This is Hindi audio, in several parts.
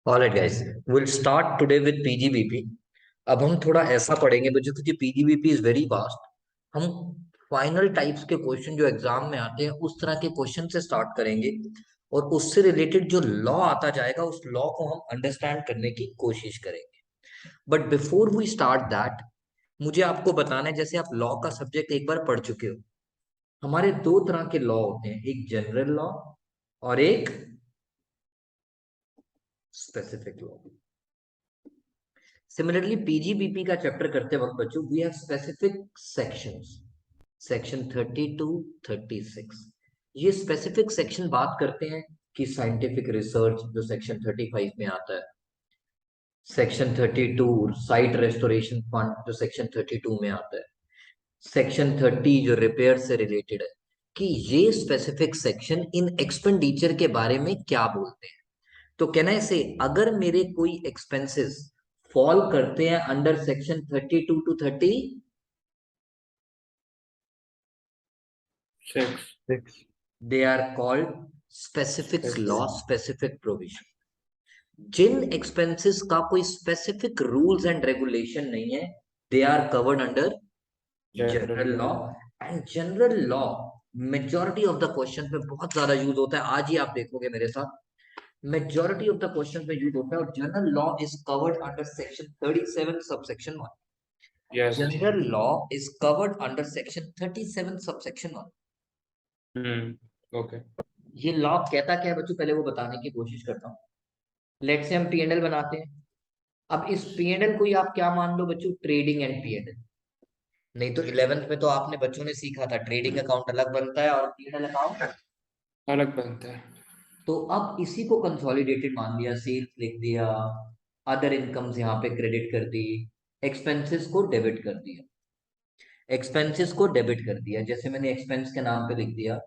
Alright guys, will start today with PGBP. अब हम थोड़ा ऐसा पढ़ेंगे बच्चों, क्योंकि पीजीबीपी इज वेरी वास्ट। हम फाइनल टाइप्स के क्वेश्चन जो एग्जाम में आते हैं उस तरह के क्वेश्चन से स्टार्ट करेंगे, और उससे रिलेटेड जो लॉ आता जाएगा उस लॉ को हम अंडरस्टैंड करने की कोशिश करेंगे। But before we start that, मुझे आपको बताना है, जैसे आप लॉ का सब्जेक्ट एक बार पढ़ चुके हो, हमारे दो तरह के लॉ होते हैं, एक जनरल लॉ और एक स्पेसिफिक लॉ। सिमिलरली पीजीबीपी का चैप्टर करते वक्त बच्चों we have specific sections, section 32, 36। ये स्पेसिफिक सेक्शन बात करते हैं कि साइंटिफिक रिसर्च जो सेक्शन 35 में आता है, सेक्शन 32 साइट रेस्टोरेशन फंड जो सेक्शन 32 में आता है, सेक्शन 30 जो रिपेयर से रिलेटेड है, कि ये स्पेसिफिक सेक्शन इन एक्सपेंडिचर के बारे में क्या बोलते हैं। तो कहना ऐसे, अगर मेरे कोई एक्सपेंसेस फॉल करते हैं under section 32 to 30, six. They are called specific law, six. Specific provision. जिन एक्सपेंसेस का कोई स्पेसिफिक रूल्स एंड रेगुलेशन नहीं है, they are covered under general general law. Law. And general law majority of the question में बहुत ज्यादा यूज होता है, आज ही आप देखोगे मेरे साथ। मेजॉरिटी ऑफ द क्वेश्चन में यूज होता है, और general law is covered under section 37 subsection 1। Yes. General law is covered under section 37 subsection 1। Okay. ये लॉ कहता क्या है बच्चों, पहले वो बताने की कोशिश करता हूँ। लेट से हम पीएनएल बनाते हैं। अब इस पीएनएल को ही आप क्या मान लो बच्चों, ट्रेडिंग एंड पीएनएल। नहीं तो 11th में तो आपने बच्चों ने सीखा था ट्रेडिंग अकाउंट अलग बनता है और पीएनएल अकाउंट। अलग बनता है। तो अब इसी को कंसोलिडेटेड मान लिया, सेल्स लिख दिया, अदर इनकम्स यहाँ पे क्रेडिट कर दी, एक्सपेंसेस को डेबिट कर दिया। एक्सपेंसेस को डेबिट कर दिया, जैसे मैंने एक्सपेंस के नाम पे लिख दिया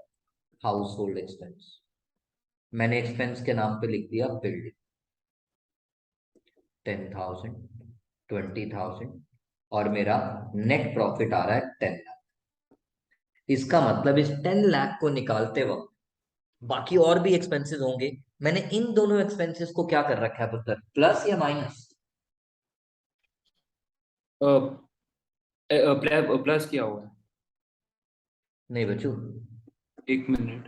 हाउस होल्ड एक्सपेंस, मैंने एक्सपेंस के नाम पे लिख दिया बिल्डिंग, 10,000, 20,000, और मेरा नेट प्रॉफिट आ रहा है 10 लाख। इसका मतलब इस 10 लाख को निकालते वक्त बाकी और भी एक्सपेंसेस होंगे, मैंने इन दोनों एक्सपेंसेस को क्या कर रखा है पुत्र, प्लस या माइनस? प्लस किया हुआ है। नहीं बच्चों, एक मिनट।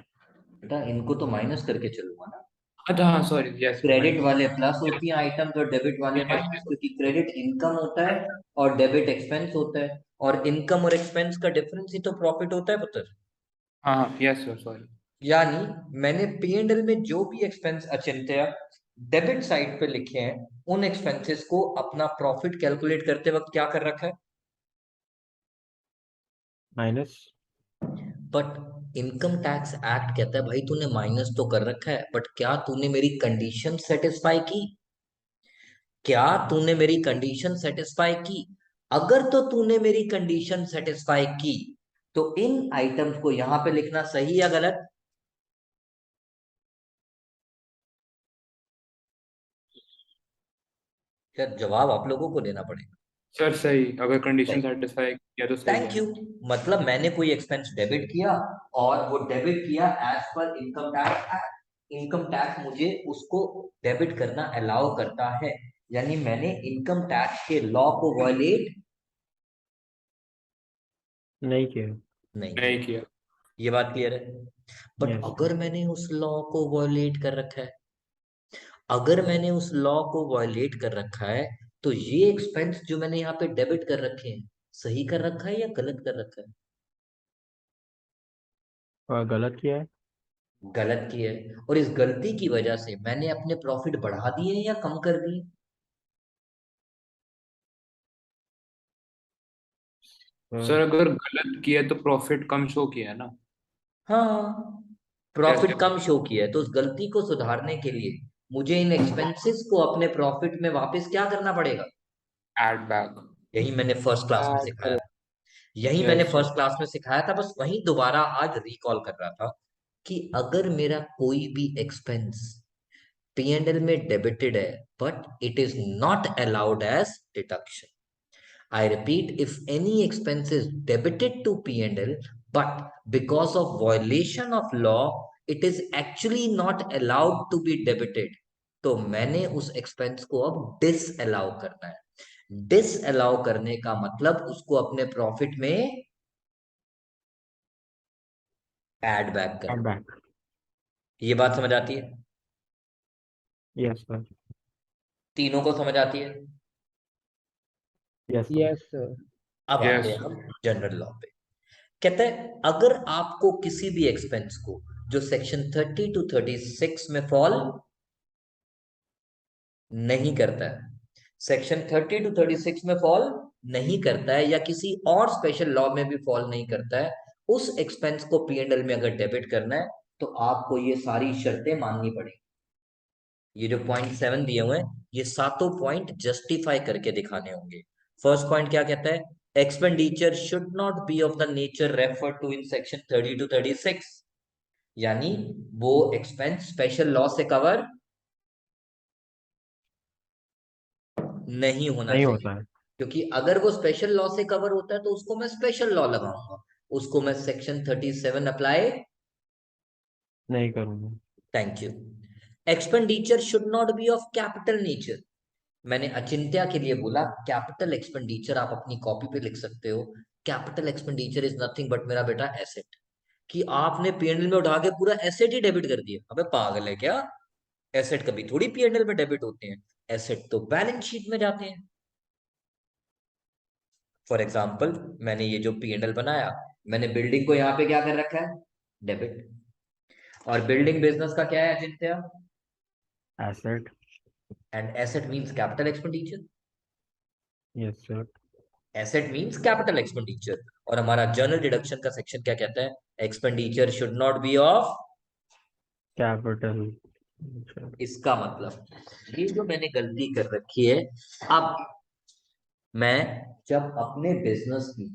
बेटा इनको तो माइनस करके चलूंगा ना। अच्छा, हाँ, सॉरी। Yes, credit minus. वाले प्लस होती हैं आइटम, और डेबिट वाले माइनस, क्योंकि क्रेडिट इनकम होता है और डेबिट एक्सपेंस होता है, और इनकम और एक्सपेंस का डिफरेंस ही तो प्रॉफिट होता है पुत्र। हाँ, हाँ, यस सर, सॉरी। यानी मैंने पी एंड एल में जो भी एक्सपेंस अचिंत्य डेबिट साइड पे लिखे हैं, उन एक्सपेंसेस को अपना प्रॉफिट कैलकुलेट करते वक्त क्या कर रखा है, minus. But income tax act कहता है भाई तूने माइनस तो कर रखा है, बट क्या तूने मेरी कंडीशन सेटिस्फाई की? क्या तूने मेरी कंडीशन सेटिस्फाई की? अगर तो तूने मेरी कंडीशन सेटिस्फाई की, तो इन आइटम्स को यहां पे लिखना सही या गलत? यार जवाब आप लोगों को देना पड़ेगा। सर सही, अगर कंडीशन सेटिस्फाई किया तो सही थैंक है। यू। मतलब मैंने कोई एक्सपेंस डेबिट किया, और वो डेबिट किया as per income tax act, income tax मुझे उसको डेबिट करना अलाउ करता है, यानी मैंने इनकम टैक्स के लॉ को वायलेट नहीं किया। नहीं नहीं किया। किया। ये बात क्लियर है। But yes. अगर मैंने उस लॉ को वायलेट कर रखा है, अगर मैंने उस लॉ को वायलेट कर रखा है, तो ये एक्सपेंस जो मैंने यहाँ पे डेबिट कर रखे हैं, सही कर रखा है या गलत कर रखा है? और गलत किया है। गलत की है, और इस गलती की वजह से मैंने अपने प्रॉफिट बढ़ा दिए या कम कर दिए? सर, तो अगर गलत किया तो प्रॉफिट कम शो किया है ना। हाँ, कैसे? प्रॉफिट कम शो किया है, तो उस गलती को सुधारने के लिए मुझे इन एक्सपेंसेस को अपने प्रॉफिट में वापस क्या करना पड़ेगा? Add back. यही मैंने फर्स्ट क्लास में सिखाया था, यही मैंने यस सर। फर्स्ट क्लास में सिखाया था, बस वही दोबारा आज रिकॉल कर रहा था, कि अगर मेरा कोई भी एक्सपेंस P&L में डेबिटेड है, but it is not allowed as deduction. I repeat, if any expense is debited to P&L, but because of violation of law, it is actually not allowed to be debited. तो मैंने उस एक्सपेंस को अब डिस अलाउ करना है। डिस अलाउ करने का मतलब उसको अपने प्रॉफिट में ऐड बैक एड करना। बैक। ये बात समझ आती है? Yes sir. तीनों को समझ आती है? Yes sir. Yes sir. अब आते यस हैं हम जनरल लॉ पे। कहते हैं अगर आपको किसी भी एक्सपेंस को जो सेक्शन 30 to 36 में फॉल नहीं करता है, सेक्शन 30 to 36 में फॉल नहीं करता है, या किसी और स्पेशल लॉ में भी फॉल नहीं करता है, उस एक्सपेंस को पीएनएल में अगर डेबिट करना है तो आपको ये सारी शर्तें माननी पड़ेगी। ये जो .7 दिए हुए हैं, ये सातों पॉइंट जस्टिफाई करके दिखाने होंगे। फर्स्ट पॉइंट क्या कहता है? Expenditure should not be of the nature refer to in section 30 to 36, यानी वो एक्सपेंस स्पेशल लॉ से कवर नहीं होना नहीं चाहिए। होता है। क्योंकि अगर वो स्पेशल लॉ से कवर होता है तो उसको मैं स्पेशल लॉ लगाऊंगा, उसको मैं सेक्शन 37 अप्लाई नहीं करूँगा। Thank you. Expenditure should not be of capital nature. मैंने अचिंत्या के लिए बोला कैपिटल एक्सपेंडिचर आप अपनी कॉपी पे लिख सकते हो। Capital expenditure is nothing but मेरा बेटा एसेट। कि आपने पीएनएल में उठा के पूरा एसेट ही डेबिट कर दिया, अबे पागल है क्या? एसेट कभी थोड़ी पीएनएल में डेबिट होते हैं, एसेट तो बैलेंस शीट में जाते हैं। फॉर एग्जाम्पल मैंने ये जो पीएनएल बनाया, मैंने बिल्डिंग को यहाँ पे क्या कर रखा है? डेबिट। और बिल्डिंग बिजनेस का क्या है Achintya? Asset. And asset means capital expenditure. Yes sir. Asset means capital expenditure. और हमारा जर्नल डिडक्शन का सेक्शन क्या कहता है? Expenditure should not be of. Capital. इसका मतलब ये जो मैंने गलती कर रखी है, अब मैं जब अपने बिजनेस की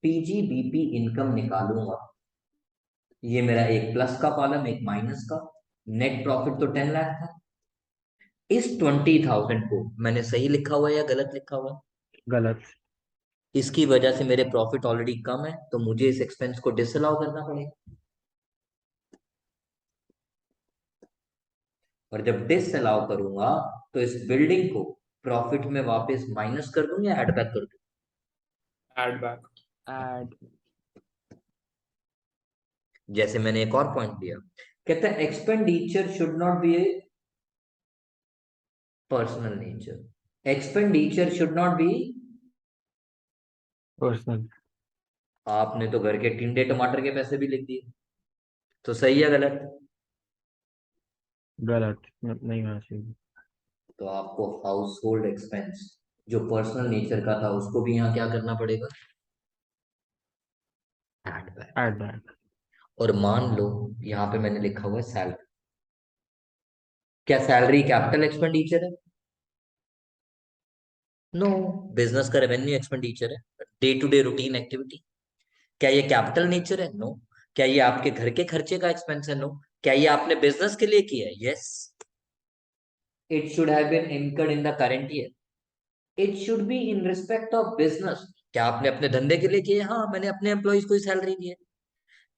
पीजीबीपी इनकम निकालूंगा, ये मेरा एक प्लस का कॉलम एक माइनस का, नेट प्रॉफिट तो 10 लाख था। इस 20,000 को मैंने सही लिखा हुआ है या गलत लिखा हुआ है? गलत। इसकी वजह से मेरे प्रॉफिट ऑलरेडी कम है, तो मुझे इस एक्सपेंस को डिसअलाउ करना पड़ेगा। और जब डिसअलाउ करूंगा तो इस बिल्डिंग को प्रॉफिट में वापस माइनस कर दूं या ऐड बैक कर दूं? Add back. एड। जैसे मैंने एक और पॉइंट दिया, कहता है expenditure should not be a personal nature. Expenditure should not be. Personal. आपने तो घर के टिंडे टमाटर के पैसे भी लिख दिए, तो सही है गलत? गलत नहीं होना चाहिए। तो आपको हाउस होल्ड एक्सपेंस जो पर्सनल नेचर का था उसको भी यहाँ क्या करना पड़ेगा? Add back. Add back. और मान लो यहाँ पे मैंने लिखा हुआ है सैलरी। क्या सैलरी कैपिटल एक्सपेंडिचर है? नो। बिजनेस का रेवेन्यू एक्सपेंडिचर है, day to day routine activity. क्या ये कैपिटल नेचर है? नो। क्या ये आपके घर के खर्चे का एक्सपेंस है? नो। क्या ये आपने बिजनेस के लिए किया है? Yes. It should have been incurred in the current year. It should be in respect of business. क्या आपने अपने धंधे के लिए किया? हाँ, मैंने अपने एम्प्लॉइज को सैलरी दी है।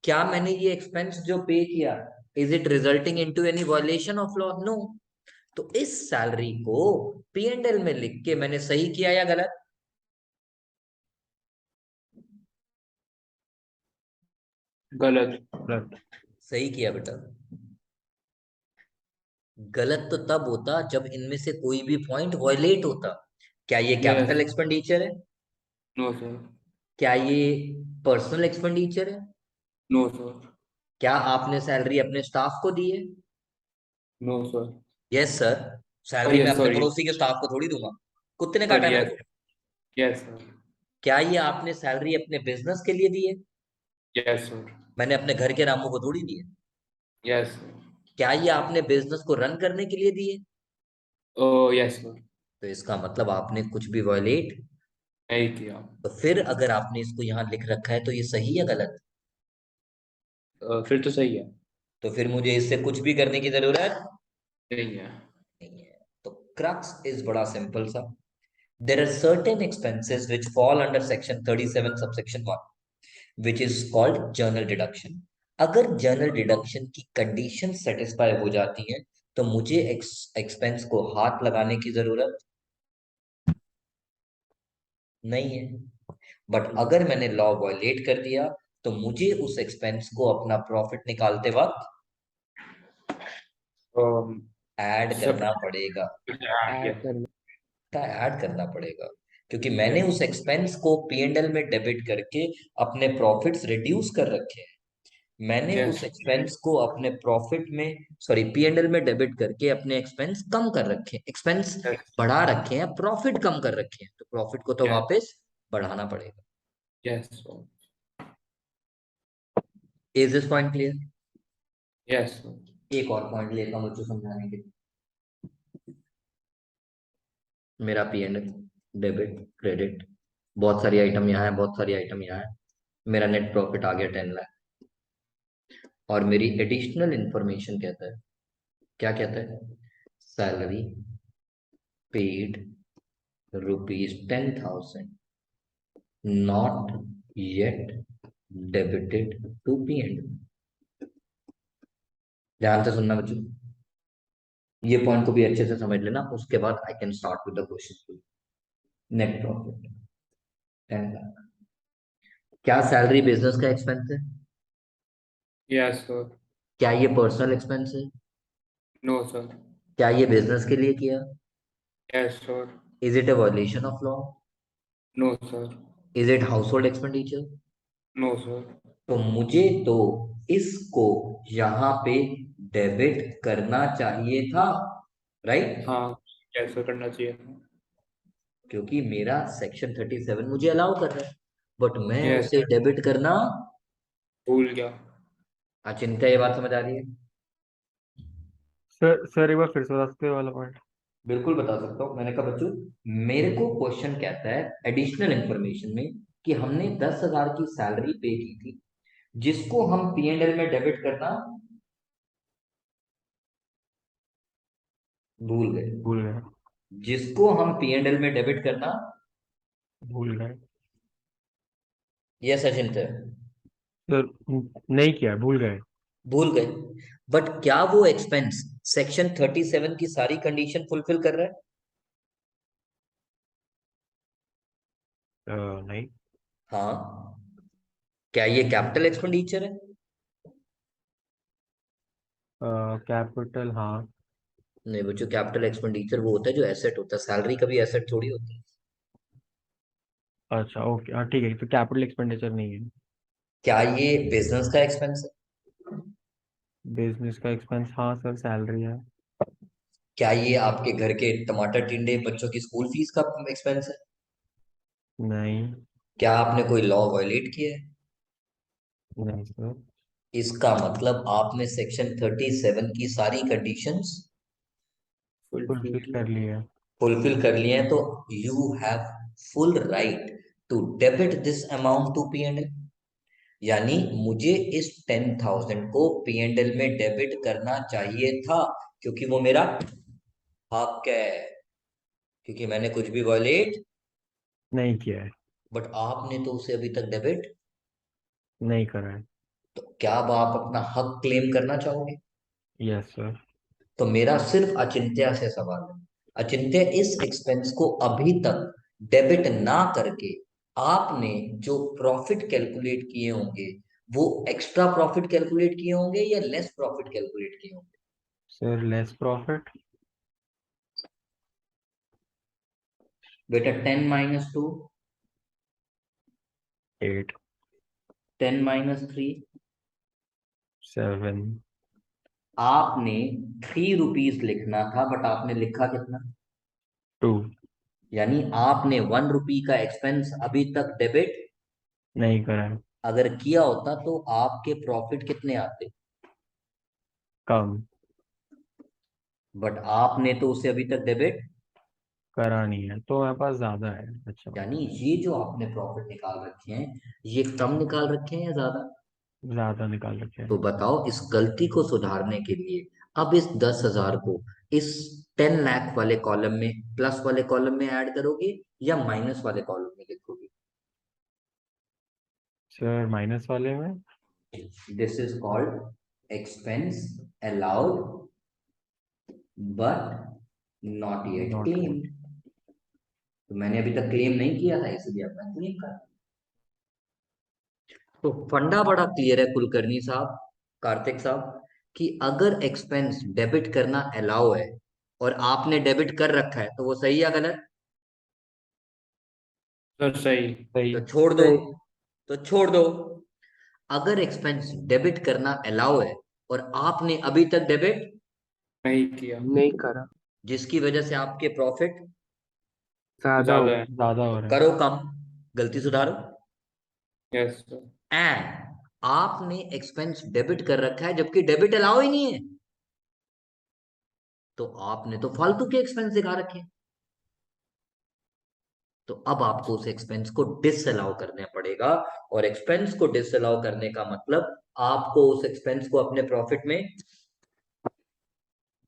क्या मैंने ये एक्सपेंस जो पे किया, is it resulting into any violation of law? No. तो इस सैलरी को पीएनएल में लिख के मैंने सही किया या गलत? गलत। गलत। सही किया बेटा। गलत तो तब होता जब इनमें से कोई भी पॉइंट वायलेट होता। क्या ये यस। कैपिटल एक्सपेंडिचर है? No sir. क्या ये पर्सनल एक्सपेंडिचर है? No sir. क्या आपने सैलरी अपने स्टाफ को दी है? No sir. Yes sir. Salary मैं यस अपने सॉरी। पड़ोसी के स्टाफ को थोड़ी दूंगा, कुत्ते ने काटा सॉरी। है मेरे यस। को। Yes sir. क्या ये आपने सैलरी अपने बिजनेस के लिए दी है? Yes sir. मैंने अपने घर के रामू को थोड़ी दी है। Yes sir. क्या ये आपने बिजनेस को रन करने के लिए दी है? ओ यस सर। तो इसका मतलब आपने कुछ भी वॉयलेट। नहीं किया। तो फिर अगर आपने इसको यहाँ लिख रखा है तो ये सही है गलत? फिर तो सही है। तो फिर मुझे इससे कुछ भी करने की जरूरत नहीं है। नहीं है। तो क्रक्स इज बड़ा सिंपल सा। There are certain expenses which fall under section 37 subsection 1 which is called general deduction. अगर जर्नल डिडक्शन की कंडीशन सेटिस्फाई हो जाती है तो मुझे एक्सपेंस को हाथ लगाने की जरूरत नहीं है। बट अगर मैंने लॉ वायलेट कर दिया तो मुझे उस एक्सपेंस को अपना प्रॉफिट निकालते वक्त ऐड सब करना पड़ेगा। ऐड कर ऐड करना पड़ेगा क्योंकि मैंने उस एक्सपेंस को P&L में डेबिट करके अपने प्रॉफिट्स रिड्यूस कर रखे हैं। मैंने उस यस एक्सपेंस को अपने प्रॉफिट में सॉरी P&L में डेबिट करके अपने एक्सपेंस कम कर रखे हैं, एक्सपेंस यस बढ़ा रखे हैं, प्रॉफिट कम कर रखे हैं, तो प्रॉफिट को तो यस वापस बढ़ाना पड़ेगा। Yes is this point clear? Yes एक और पॉइंट लेता हूं मुझे समझाने के लिए। मेरा P&L डेबिट क्रेडिट, बहुत सारी आइटम यहाँ है, बहुत सारी आइटम यहाँ है। मेरा नेट प्रॉफिट आ गया 10 लाख। और मेरी एडिशनल इंफॉर्मेशन कहता है, क्या कहता है? Salary paid ₹10,000 not yet debited to P&L। ध्यान से सुनना बच्चों, ये पॉइंट को भी अच्छे से समझ लेना, उसके बाद I can start with the question. Net profit 10 lakh, क्या सैलरी बिजनेस का एक्सपेंस है? यस सर क्या ये पर्सनल एक्सपेंस है? नो सर क्या ये बिजनेस के लिए किया? Yes sir is it a violation of law? No sir is it household expenditure? No sir तो मुझे तो इसको यहाँ पे डेबिट करना चाहिए था, राइट? हाँ कैसे करना चाहिए क्योंकि मेरा सेक्शन 37 मुझे अलाउ कर रहा है, बट मैं यस उसे डेबिट करना भूल गया अचिंत्य। ये बात समझ आ रही है? सर एक बार फिर से बता सकते हो वाला पॉइंट? बिल्कुल बता सकता हूँ। मैंने कहा बच्चों, मेरे को क्वेश्चन कहता है एडिशनल इंफॉर्मेशन में कि हमने 10,000 की सैलरी पे की थी, जिसको हम P&L में डेबिट करना भूल गए। भूल गए। जिसको हम P&L में डेबिट करना भूल गए। ये सचिन थे, सर नहीं किया, भूल गए। भूल गए। बट क्या वो एक्सपेंस सेक्शन 37 की सारी कंडीशन फुलफिल कर रहा है? नहीं। हाँ। क्या ये कैपिटल एक्सपेंडिचर है? कैपिटल हाँ। नहीं बच्चों, कैपिटल एक्सपेंडिचर वो होता है जो एसेट होता है, सैलरी कभी एसेट थोड़ी होती है। अच्छा ओके, हाँ ठीक है, तो कैपिटल एक्सपेंडिचर नहीं है। क्या ये बिजनेस का एक्सपेंस है? बिजनेस का एक्सपेंस हाँ सर, सैलरी है। क्या ये आपके घर के टमाटर टिंडे बच्चों की स्कूल फीस का एक्सपेंस है? नहीं। क्या आपने कोई लॉ वायलेट किया है? नहीं सर। इसका मतलब आपने सेक्शन 37 की सारी कंडीशंस फुलफिल फुलफिल किया कर लिया। फुलफिल कर लिए हैं, तो you have full right to debit this amount to P&L। यानी मुझे इस 10,000 को P&L में डेबिट करना चाहिए था, क्योंकि वो मेरा हक है, क्योंकि मैंने कुछ भी वायलेट। नहीं किया है। बट आपने तो उसे अभी तक डेबिट, नहीं करा है। तो क्या अब आप अपना हक क्लेम करना चाहोगे? Yes sir. तो मेरा सिर्फ अचिंत्य से सवाल है, अचिंत्य इस एक्सपेंस को अभी तक डेबिट ना करके आपने जो प्रॉफिट कैलकुलेट किए होंगे वो एक्स्ट्रा प्रॉफिट कैलकुलेट किए होंगे या लेस प्रॉफिट कैलकुलेट किए होंगे? Sir less profit. बेटा 10 - 2, 8। 10 - 3। 7। आपने ₹3 लिखना था, बट आपने लिखा कितना? 2। यानी आपने ₹1 का एक्सपेंस अभी तक डेबिट नहीं करा है। अगर किया होता तो आपके प्रॉफिट कितने आते? कम। बट आपने तो उसे अभी तक डेबिट, करा नहीं है तो मेरे पास ज्यादा है। अच्छा। यानी ये जो आपने प्रॉफिट निकाल रखे हैं ये कम निकाल रखे हैं या ज्यादा? ज्यादा निकाल रखे तो हैं। बताओ, इस गलती को सुधारने के लिए अब इस 10,000 को इस 10 लाख वाले कॉलम में, प्लस वाले कॉलम में ऐड करोगे या माइनस वाले कॉलम में लिखोगे? सर माइनस वाले में। This is called expense allowed but not yet Not claim. yet. तो मैंने अभी तक क्लेम नहीं किया था, इसलिए अब मैं क्लेम कर। तो फंडा बड़ा क्लियर है कुलकर्णी साहब, कार्तिक साहब, कि अगर एक्सपेंस डेबिट करना अलाउ है और आपने डेबिट कर रखा है तो वो सही या गलत? सर सही। सही। तो छोड़ दो, तो छोड़ दो। अगर एक्सपेंस डेबिट करना अलाउ है और आपने अभी तक डेबिट नहीं किया। नहीं करा, जिसकी वजह से आपके प्रॉफिट ज्यादा हो ज्यादा गया। है। ज्यादा हो तो रहा है। करो कम, गलती सुधारो। Yes sir. एंड आपने एक्सपेंस डेबिट कर रखा है जबकि डेबिट अलाउ ही नहीं है, तो आपने तो फालतू के एक्सपेंस दिखा रखे हैं। तो अब आपको उस एक्सपेंस को डिसअलाउ करना पड़ेगा, और एक्सपेंस को डिसअलाउ करने का मतलब आपको उस एक्सपेंस को अपने प्रॉफिट में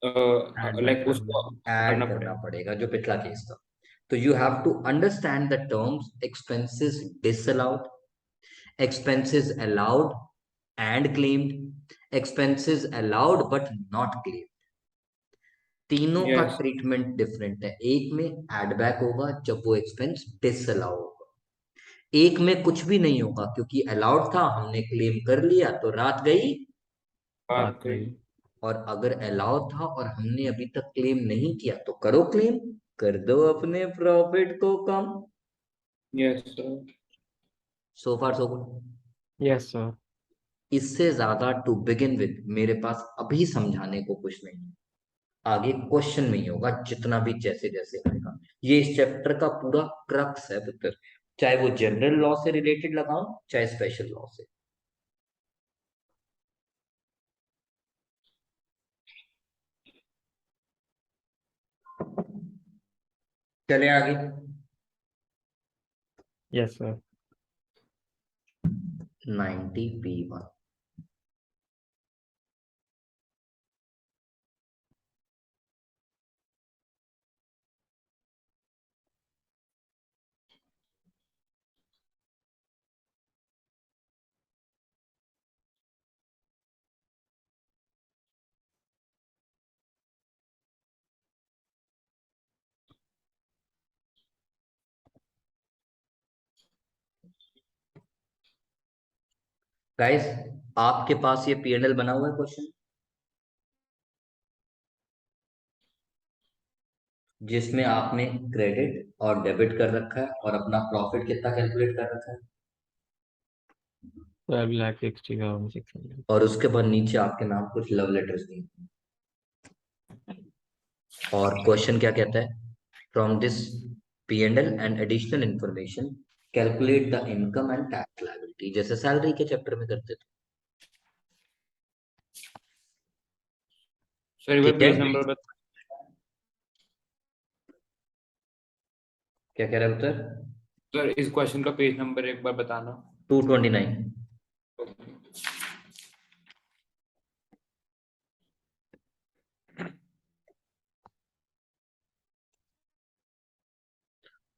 Add back लाइक करना उसको है। ऐड करना करना पड़ेगा। पड़ेगा, जो पिछला केस था। तो you have to understand the terms expenses disallowed, expenses allowed and claimed, expenses allowed but not claimed। तीनों का यस। ट्रीटमेंट डिफरेंट है। एक में एड बैक होगा जब वो एक्सपेंस डिसअलाउ होगा, एक में कुछ भी नहीं होगा क्योंकि अलाउड था, हमने क्लेम कर लिया तो रात गई। बात बात गई। गई। और अगर अलाउ था और हमने अभी तक क्लेम नहीं किया तो करो क्लेम, कर दो अपने प्रॉफिट को कम। Yes sir. So far so good. Yes sir. इससे ज्यादा टू बिगिन विद मेरे पास अभी समझाने को कुछ नहीं है। आगे क्वेश्चन में ही होगा जितना भी जैसे जैसे आएगा। ये इस चैप्टर का पूरा क्रक्स है पुत्र, चाहे वो जनरल लॉ से रिलेटेड लगाओ चाहे स्पेशल लॉ से। चले आगे। Yes sir. 90p1। गाइस, आपके पास ये पीएनएल बना हुआ है क्वेश्चन, जिसमें आपने क्रेडिट और डेबिट कर रखा है और अपना प्रॉफिट कितना कैलकुलेट कर रखा है, 12,60,600। और उसके बाद नीचे आपके नाम कुछ लव लेटर्स दिए, और क्वेश्चन क्या कहता है? From this P&L and additional information calculate the income and tax liability, जैसे सैलरी के चैप्टर में करते थे। सर एक बार ठीक है, पेज नंबर बता। क्या कह रहे हैं उत्तर? सर इस क्वेश्चन का पेज नंबर एक बार बताना। 229।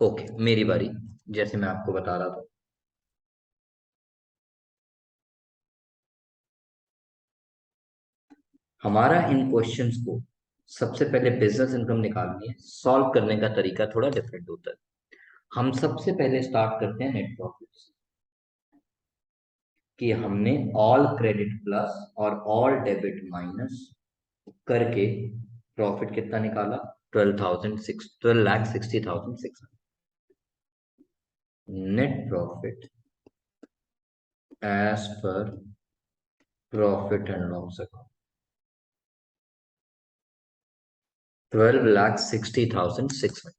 ओके, मेरी बारी। जैसे मैं आपको बता रहा था, हमारा इन क्वेश्चंस को सबसे पहले बिजनेस इनकम निकालनी है। सॉल्व करने का तरीका थोड़ा डिफरेंट होता है। हम सबसे पहले स्टार्ट करते हैं नेट प्रॉफिट से, कि हमने ऑल क्रेडिट प्लस और ऑल डेबिट माइनस करके प्रॉफिट कितना निकाला? 12,60,600। Net profit as per profit and loss account 12,60,600।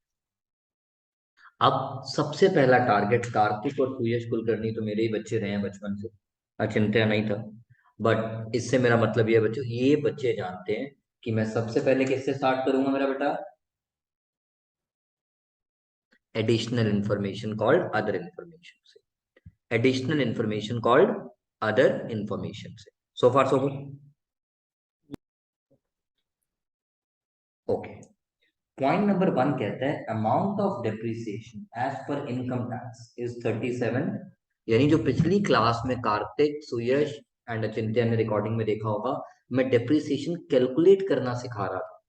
अब सबसे पहला टारगेट, कार्तिक और सुयश कुलकर्णी तो मेरे ही बच्चे रहे हैं बचपन से, अचिंत्य नहीं था, बट इससे मेरा मतलब ये बच्चों, ये बच्चे जानते हैं कि मैं सबसे पहले किससे स्टार्ट करूंगा मेरा बेटा? Additional information called other information से। Additional information called other information से। So far so good. Okay, point number 1 कहता है amount of depreciation as per income tax is 37। यानी जो पिछली क्लास में कार्तिक, सुयश एंड अचिंत्य ने रिकॉर्डिंग में देखा होगा, मैं डेप्रिसिएशन कैलकुलेट करना सिखा रहा था।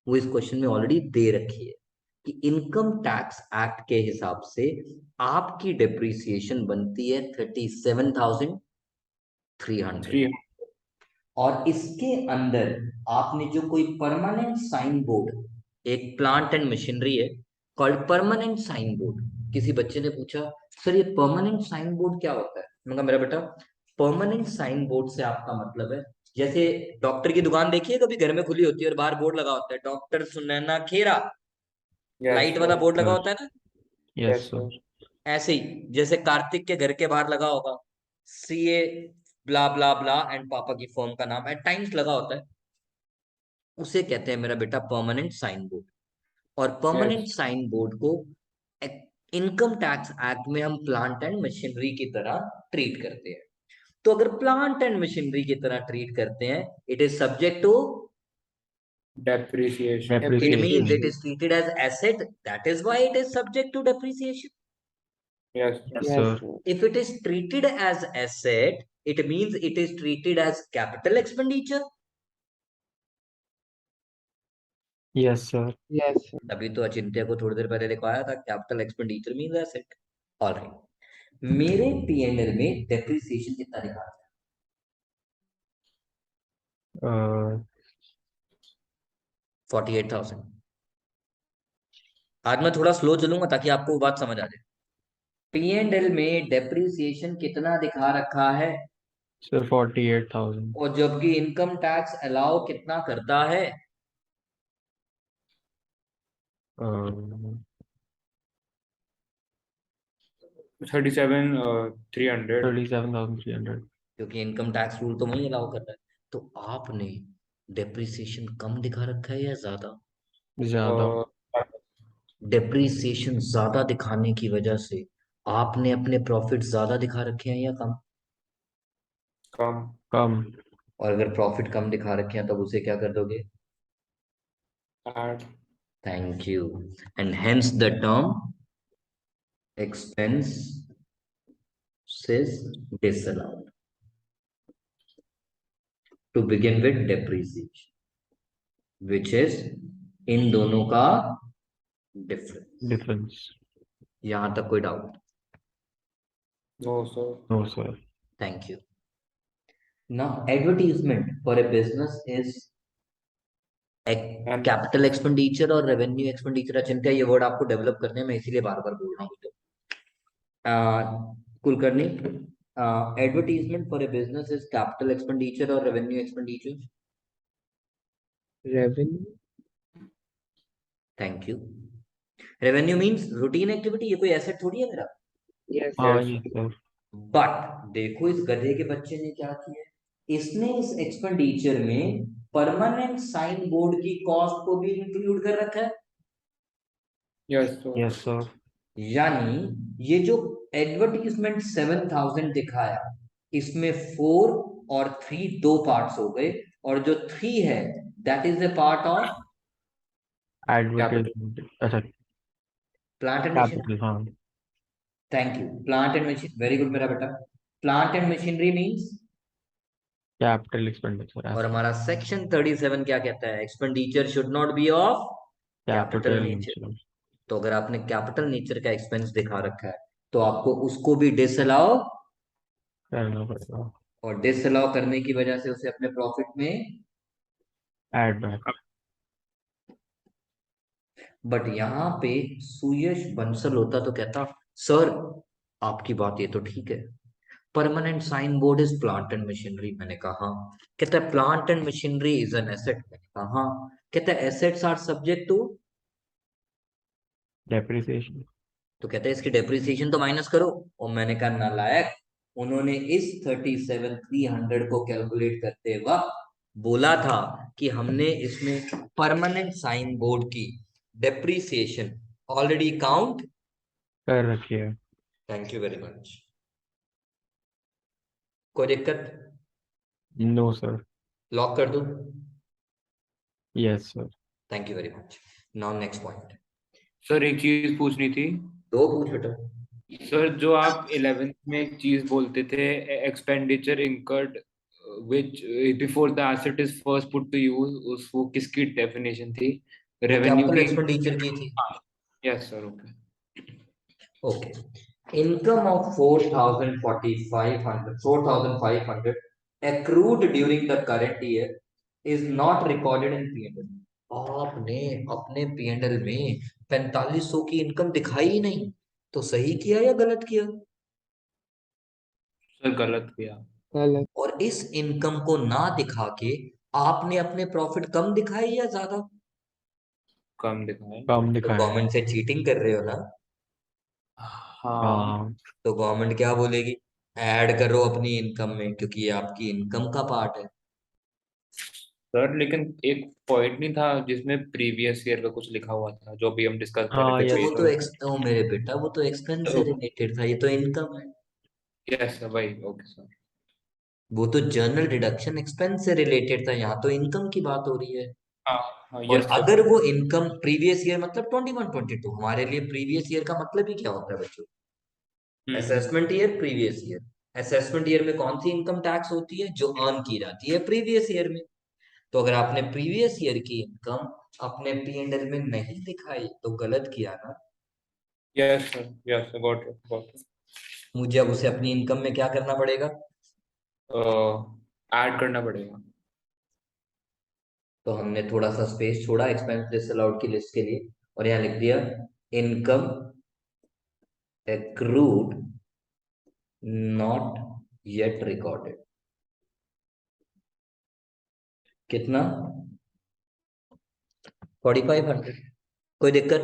वो इस क्वेश्चन में ऑलरेडी दे रखी है कि इनकम टैक्स एक्ट के हिसाब से आपकी डेप्रिसिएशन बनती है 37,300 300. और इसके अंदर आपने जो कोई परमानेंट साइन बोर्ड, एक प्लांट एंड मशीनरी है कॉल्ड परमानेंट साइन बोर्ड। किसी बच्चे ने पूछा सर ये परमानेंट साइन बोर्ड क्या होता है, मैंने कहा मेरा बेटा परमानेंट साइन बोर्ड से आपका मतलब है जैसे डॉक्टर की दुकान देखिए कभी घर में खुली होती है और बाहर बोर्ड लगा होता है डॉक्टर सुनैना खेरा, Yes, लाइट वाला sir. बोर्ड लगा सर होता है ना, यस Yes, सर sir. ऐसे ही जैसे कार्तिक के घर के बाहर लगा होगा CA blah blah blah and पापा की फर्म का नाम एट टाइम्स लगा होता है, उसे कहते हैं मेरा बेटा परमानेंट साइन बोर्ड। और परमानेंट Yes. साइन बोर्ड को इनकम टैक्स एक्ट में हम प्लांट एंड मशीनरी की तरह ट्रीट करते हैं। तो अगर प्लांट एंड मशीनरी की तरह ट्रीट करते हैं it is subject to, Depreciation. it means depreciation it is treated as asset, that is why it is subject to depreciation. Yes, sir. Yes Yes, sir sir. If it is treated as asset it means it is treated as capital expenditure. Yes sir Yes, sir. तभी तो अचिंत्य को थोड़ी देर पहले लिखवाया था capital expenditure means asset. Alright, मेरे पीएनएल में डेप्रिसिएशन कितना दिखा रहा है? 48,000। आज मैं थोड़ा स्लो चलूंगा ताकि आपको वो बात समझ आ जाए। पीएनएल में डेप्रिसिएशन कितना दिखा रखा है सर 48,000 और जबकि इनकम टैक्स अलाउ कितना करता है? 37,300. 37,300 क्योंकि इनकम टैक्स रूल तो वही अलाउ करता है। तो आपने डेप्रिसिएशन कम दिखा रखा है या ज्यादा? ज्यादा डेप्रिसिएशन ज्यादा दिखाने की वजह से आपने अपने प्रॉफिट ज्यादा दिखा रखे हैं या कम? कम. कम और अगर प्रॉफिट कम दिखा रखे हैं तब उसे क्या कर दोगे? Add. Thank you. And hence the term expenses disallowed to begin with depreciation which is इन दोनों का डिफरेंस। डिफरेंस यहां तक कोई doubt? No, sir. No sir thank you. Now advertisement for a business is And capital expenditure और रेवेन्यू एक्सपेंडिचर। चिंता ये वर्ड आपको डेवलप करने हैं, मैं इसीलिए बार बार बोल रहा हूँ। Kulkarni, advertisement for a business is capital expenditure और revenue expenditure? Revenue. Thank you. Revenue means routine activity, ये कोई एसेट थोड़ी है मेरा। Yes, हाँ yes, ये सर बट देखो इस गधे के बच्चे ने क्या किया, इसने इस एक्सपेंडिचर में परमानेंट साइन बोर्ड की कॉस्ट को भी इंक्लूड कर रखा है। yes, sir. यस सर यानी ये जो एडवर्टीजमेंट 7,000 दिखाया इसमें 4 और 3 दो पार्ट्स हो गए और जो 3 है that is a part of advertisement अच्छा प्लांट एंड मशीनरी। कैपिटल हाँ thank you. Plant and machine, very good मेरा बेटा। Plant and machinery means, capital expenditure और एसेट हमारा सेक्शन 37 क्या कहता है? Expenditure should not be of capital capital nature. तो अगर आपने कैपिटल नेचर का एक्सपेंस दिखा रखा है तो आपको उसको भी डिसअलाउ, करना पड़ेगा और डिसअलाउ करने की वजह से उसे अपने प्रॉफिट में। एड बैक बट यहाँ पे सुयश बंसल होता तो कहता सर आपकी बात ये तो ठीक है, permanent sign board is plant and machinery. मैंने कहा हाँ। कहता है plant and machinery is an asset. मैंने कहा हाँ। कहता है assets are subject to, depreciation तो कहते हैं इसकी डेप्रिसिएशन तो माइनस करो। और मैंने कहा नालायक, उन्होंने इस 37,300 को कैलकुलेट करते वक्त बोला था कि हमने इसमें परमानेंट साइन बोर्ड की डेप्रिसिएशन ऑलरेडी काउंट। कर रखी है थैंक यू वेरी मच। कोई दिक्कत? नो सर लॉक कर दूं? Yes sir thank you very much. Now next point. Sir एक चीज पूछनी थी। दो पूछ बेटा। सर जो आप 11th में एक चीज बोलते थे, expenditure incurred which before the asset is first put to use, उस वो किसकी definition थी? वो Revenue कैपिटल की? एक्सपेंडिचर की थी. Yes sir, okay. Okay. Income of 4,500 accrued during the current year is not recorded in P&L. आपने अपने P&L में 4500 की इनकम दिखाई ही नहीं, तो सही किया या गलत किया? सर गलत किया. गलत। और इस इनकम को ना दिखा के आपने अपने प्रॉफिट कम दिखाए या ज्यादा? कम दिखाए. कम तो दिखाया. गवर्नमेंट से चीटिंग कर रहे हो ना. हाँ हाँ. तो गवर्नमेंट क्या बोलेगी? ऐड करो अपनी इनकम में, क्योंकि ये आपकी इनकम का पार्ट है. सर, लेकिन एक पॉइंट नहीं था जिसमें प्रीवियस ईयर का कुछ लिखा हुआ था, जो भी हम डिस्कस कर हाँ, रहे थे yes, वो पेज तो sir. ओ मेरे बेटा, वो तो एक्सपेंस से रिलेटेड था, ये तो इनकम है. यस सर, वही. Okay sir. वो तो जर्नल डिडक्शन एक्सपेंस से रिलेटेड था, यहाँ तो इनकम की बात हो रही है. हाँ हाँ, और यस सर. अगर वो इनकम प्रीवियस ईयर मतलब 21-22, हमारे लिए प्रीवियस ईयर का मतलब ही क्या होता है बच्चों? Assessment year, previous year. Assessment year में कौन सी इनकम टैक्स होती है? जो अर्न की जाती है प्रीवियस ईयर में. तो अगर आपने प्रीवियस ईयर की इनकम अपने P&L में नहीं दिखाई तो गलत किया ना. Yes sir, got it, got it. मुझे अब उसे अपनी इनकम में क्या करना पड़ेगा? ऐड करना पड़ेगा. तो हमने थोड़ा सा स्पेस छोड़ा एक्सपेंस डिसअलाउड की लिस्ट के लिए, और यहाँ लिख दिया income accrued not yet recorded. कितना? 4500. कोई दिक्कत?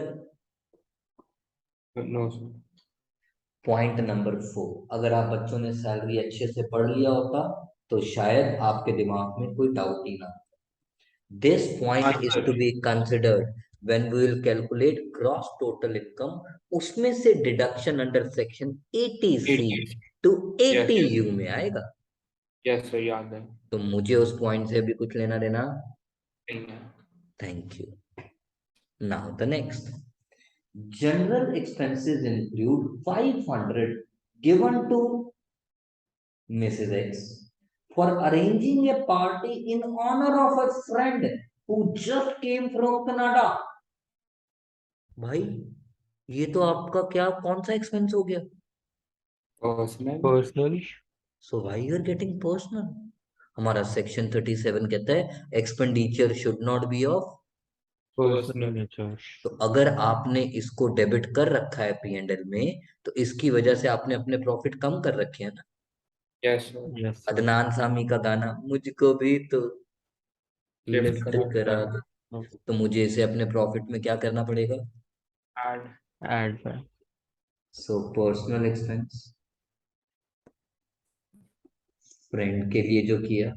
No sir. पॉइंट नंबर 4, अगर आप बच्चों ने सैलरी अच्छे से पढ़ लिया होता तो शायद आपके दिमाग में कोई डाउट ही ना. This हाँ point is sir. to be considered when we will calculate gross total income. उसमें से deduction under section 80C to yes 80U में आएगा. यस सर, याद है. तो मुझे उस पॉइंट से भी कुछ लेना देना. नहीं है. Thank you. Now the next. General expenses include 500 given to Mrs. X for arranging a party in honor of a friend who just came from Canada. भाई, ये तो आपका क्या कौन सा एक्सपेंस हो गया? Personal. Personal. So why you are getting personal? हमारा सेक्शन 37 कहता है expenditure should not be of. Personal nature. तो अगर आपने इसको डेबिट कर रखा है P&L में, तो इसकी वजह से आपने अपने प्रॉफिट कम कर रखे हैं ना. Yes sir. Yes, sir. Adnan Sami का गाना मुझको भी तो लिफ्ट लिफ्ट करा. करा दो. Okay. तो मुझे इसे अपने प्रॉफिट में क्या करना पड़ेगा? Add. Add back. So personal expense friend के लिए जो किया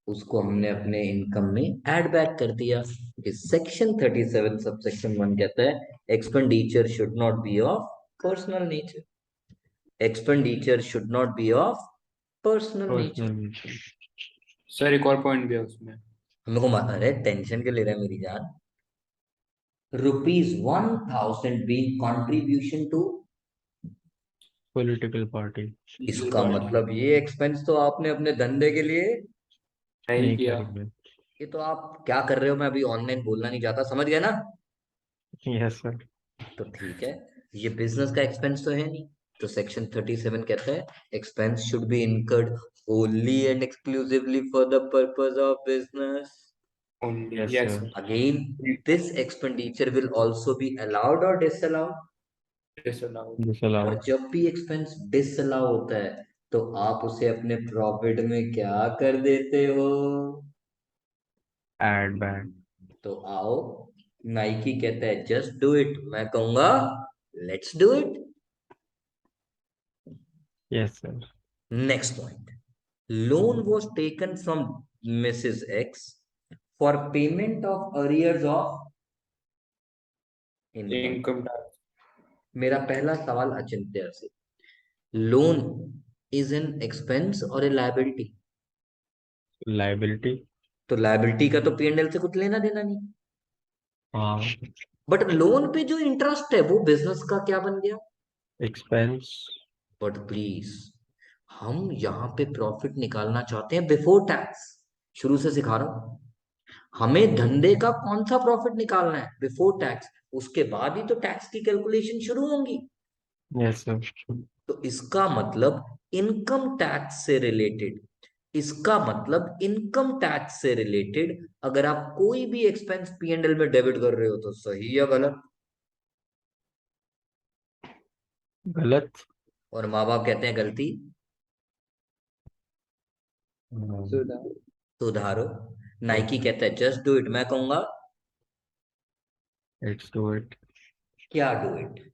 उसको हमने अपने इनकम में ऐड बैक कर दिया. सेक्शन 37 सब सेक्शन 1 कहता है expenditure should not be of personal nature. Expenditure should not be of personal Personal nature. nature. Sir एक और पॉइंट भी है उसमें. हमको माता है टेंशन के ले रहा है मेरी जान. ₹1000 being contribution to. Political party. इसका मतलब ये एक्सपेंस तो आपने अपने धंधे के लिए. नहीं नहीं किया. करेंगे. ये तो आप क्या कर रहे हो, मैं अभी ऑनलाइन बोलना नहीं चाहता, समझ गया ना. Yes, sir. तो ठीक है, ये बिजनेस का एक्सपेंस तो है नहीं. तो सेक्शन 37 कहता है expense should be incurred only and exclusively for the purpose of business. Only. Yes, yes sir. Sir. Again this expenditure will also be allowed और डिसअलाउड. डिसअलाउड. और Disallowed. जब भी एक्सपेंस डिसअलाउ होता है तो आप उसे अपने प्रॉफिट में क्या कर देते हो? Add back. तो आओ, नाइकी कहता है जस्ट डू इट, मैं कहूंगा let's do it. Yes, sir. Next point. Loan was taken from Mrs. X for payment of arrears of income. Income tax. मेरा पहला सवाल अचिंत्य से, लोन इज एन एक्सपेंस और ए लायबिलिटी? Liability. तो लायबिलिटी का तो P&L से कुछ लेना देना नहीं. हाँ. बट लोन पे जो इंटरेस्ट है वो बिजनेस का क्या बन गया? Expense. बट प्लीज, हम यहाँ पे प्रॉफिट निकालना चाहते हैं बिफोर टैक्स। शुरू से सिखा रहा हूँ, हमें धंधे का कौन सा प्रॉफिट निकालना है बिफोर टैक्स, उसके बाद ही तो टैक्स की कैलकुलेशन शुरू होंगी। Yes sir. तो इसका मतलब इनकम टैक्स से रिलेटेड, इसका मतलब इनकम टैक्स से रिलेटेड अगर आप कोई भी एक्सपेंस पी एंड एल में डेबिट कर रहे हो तो सही या गलत। गलत। और माँ बाप कहते हैं गलती, सुधा सुधारो। नाइकी कहता है जस्ट डू इट, मैं कहूंगा लेट्स डू इट। क्या do it.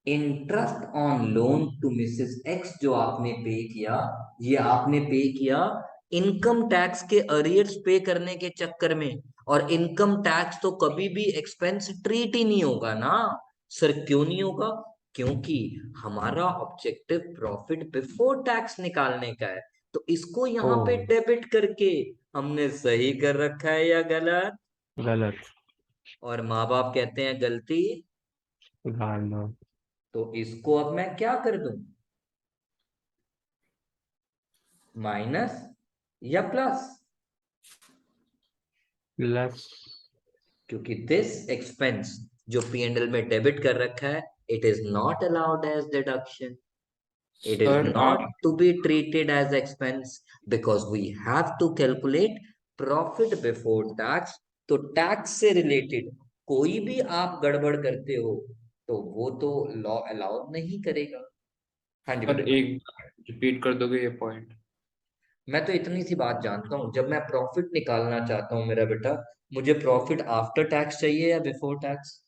Interest on loan to Mrs X जो आपने पे किया, ये आपने पे किया इनकम टैक्स के अरियर्स पे करने के चक्कर में। और इनकम टैक्स तो कभी भी एक्सपेंस ट्रीट ही नहीं होगा ना। सर क्यों नहीं होगा? क्योंकि हमारा ऑब्जेक्टिव प्रॉफिट बिफोर टैक्स निकालने का है। तो इसको ओ, यहाँ पे डेबिट करके हमने सही कर रखा है या गलत? गलत। और माँ बाप कहते हैं गलती। सुधार लो। तो इसको अब मैं क्या कर दूं, माइनस या प्लस? प्लस। क्योंकि दिस एक्सपेंस जो पी एंड एल में डेबिट कर रखा है, it is not allowed as deduction, it is sir not to be treated as expense because we have to calculate profit before tax। तो टैक्स से रिलेटेड कोई भी आप गड़बड़ करते हो तो वो तो लॉ अलाउ नहीं करेगा। हाँ जी सर बेटा। एक रिपीट कर दोगे ये पॉइंट? मैं तो इतनी सी बात जानता हूँ, जब मैं प्रॉफिट निकालना चाहता हूँ मेरा बेटा, मुझे प्रॉफिट आफ्टर टैक्स चाहिए या बिफोर टैक्स?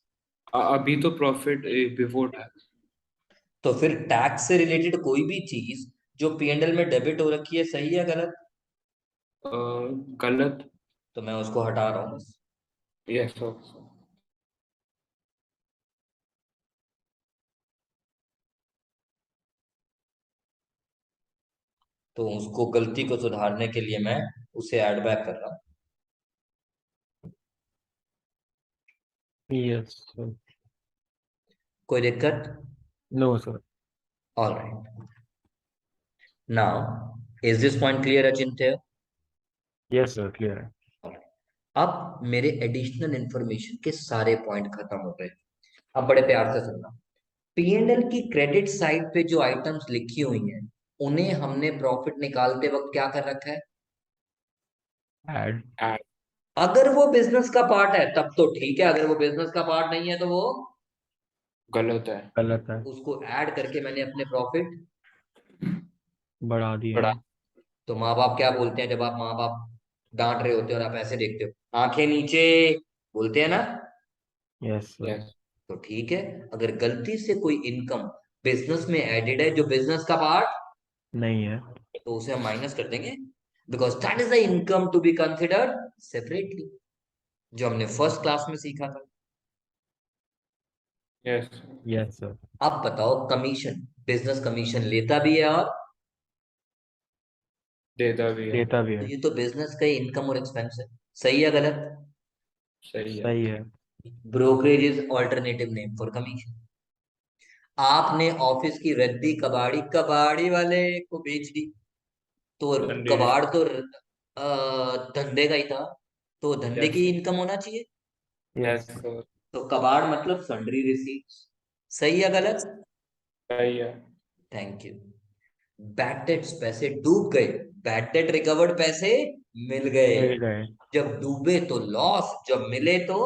अभी तो प्रॉफिट बिफोर टैक्स। तो फिर टैक्स से रिलेटेड कोई भी चीज जो पी एंड एल में डेबिट हो रखी है, सही या गलत? गलत। तो मैं उसको हटा रहा हूँ बस। Yes sir. तो उसको गलती को सुधारने के लिए मैं उसे ऐड बैक कर रहा हूँ। Yes sir. कोई दिक्कत? No sir. All right. Now is this point clear Achintya? Yes sir, clear है। अब मेरे एडिशनल इंफॉर्मेशन के सारे पॉइंट खत्म हो गए। अब बड़े प्यार से सुनना, पी एंड एल की क्रेडिट साइड पे जो आइटम्स लिखी हुई हैं, उन्हें हमने प्रॉफिट निकालते वक्त क्या कर रखा है? ऐड। अगर वो बिजनेस का पार्ट है तब तो ठीक है, अगर वो बिजनेस का पार्ट नहीं है तो वो, गलत है। गलत है। उसको ऐड करके मैंने अपने प्रॉफिट बढ़ा दिए बड़ा। हैं। तो माँ बाप क्या बोलते हैं जब आप माँ बाप डांट रहे होते हो और आप ऐसे देखते हो, आंखें नीचे, बोलते हैं ना? Yes sir. यस। तो ठीक है, अगर गलती से कोई इनकम बिजनेस में एडेड है जो बिजनेस का पार्ट, नहीं है। तो उसे हम माइनस कर देंगे, because that is the income to be considered separately, जो हमने फर्स्ट क्लास में सीखा था। यस। Yes sir. अब बताओ, कमीशन, बिजनेस कमीशन लेता भी है और, देता भी है। देता भी तो है। ये तो बिजनेस का ही इनकम और एक्सपेंस है, सही है गलत? सही है। सही है। Brokerage is alternative name for commission. आपने ऑफिस की रद्दी कबाड़ी कबाड़ी वाले को बेच दी, तो संडे। कबाड़ तो धंधे का ही था, तो धंधे यस। की इनकम होना चाहिए। Yes yes sir. सर। तो कबाड़ मतलब सन्ड्री रिसीट्स, सही या गलत? सही है। Thank you. बैड डेट्स पैसे डूब गए, बैड डेट रिकवर्ड पैसे मिल गए। मिल गए। जब डूबे तो लॉस, जब मिले तो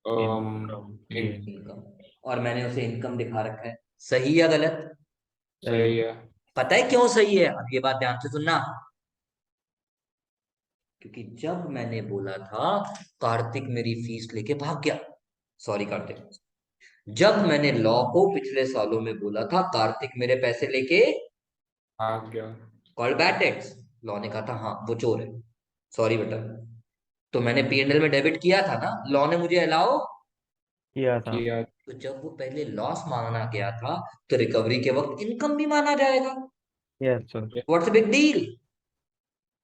इनकम गेन। इनकम। और मैंने उसे इनकम दिखा रखा है, सही या गलत? सही। सही है। पता है क्यों सही है? अब ये बात ध्यान से सुनना, क्योंकि जब मैंने बोला था कार्तिक मेरी फीस लेके भाग गया, सॉरी कार्तिक, जब मैंने लॉ को पिछले सालों में बोला था कार्तिक मेरे पैसे लेके भाग गया। कॉल बैड डेट्स, लॉ ने कहा था हाँ वो चोर है, सॉरी बेटा। तो मैंने पी एंड एल में डेबिट किया था ना, लॉ ने मुझे अलाउ। किया था। किया। तो जब वो पहले लॉस माना गया था, तो रिकवरी के वक्त इनकम भी माना जाएगा। Yes sir. What's big deal?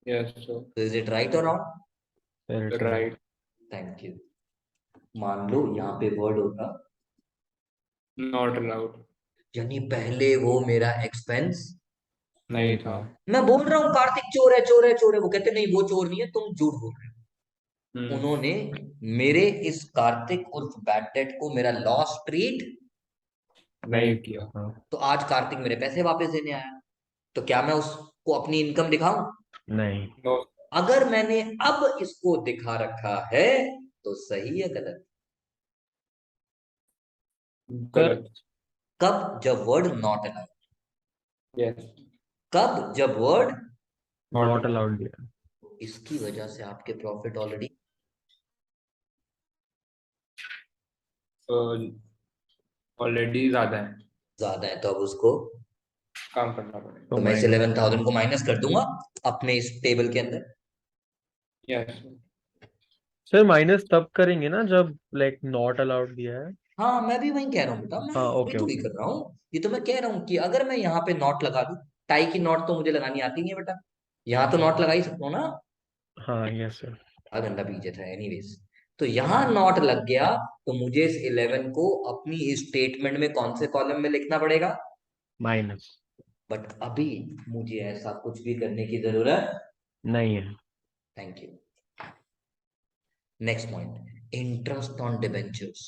Yes sir. Is it right और wrong? It's right. Right. Thank you. मान लो यहाँ पे वर्ड होता, नॉट अलाउड। यानी पहले वो मेरा एक्सपेंस नहीं था। मैं बोल रहा हूँ कार्तिक चोर है चोर है चोर है, वो कहते नहीं वो चोर नहीं है, तुम झूठ बोल रहे हो। हम्म। उन्होंने मेरे इस कार्तिक उर्फ बैड डेट को मेरा लॉस ट्रीट, नहीं नहीं किया। किया था। तो आज कार्तिक मेरे पैसे वापस देने आया, तो क्या मैं उसको अपनी इनकम दिखाऊं? नहीं। नो। अगर मैंने अब इसको दिखा रखा है तो सही है गलत? सर गलत। कब? जब वर्ड नॉट अलाउड। यस। कब? जब वर्ड, नॉट अलाउड दिया। इसकी वजह से आपके प्रॉफिट ऑलरेडी ऑलरेडी ज्यादा है। ज्यादा है, तो अब उसको, काम करना पड़ेगा। तो तो मैं इस माइनस 11,000 को माइनस कर दूंगा अपने इस टेबल के अंदर। यस। सर माइनस तब करेंगे ना जब लाइक नॉट अलाउड दिया है। हाँ मैं भी वही कह रहा हूँ बेटा, मैं हाँ वही ओके थोड़ी ओके। कर रहा हूँ, ये तो मैं कह रहा हूँ कि अगर मैं यहाँ पे नॉट लगा दूं, टाई की नॉट तो मुझे लगानी आती नहीं है बेटा, यहाँ तो नॉट लगा ही सकता हूँ ना। हाँ यस सर। गंदा बीजे था एनीवेज। तो यहाँ नॉट लग गया, तो मुझे इस 11 को अपनी स्टेटमेंट में कौन से कॉलम में लिखना पड़ेगा? माइनस। बट अभी मुझे ऐसा कुछ भी करने की जरूरत, नहीं है। Thank you. Next point, interest on debentures.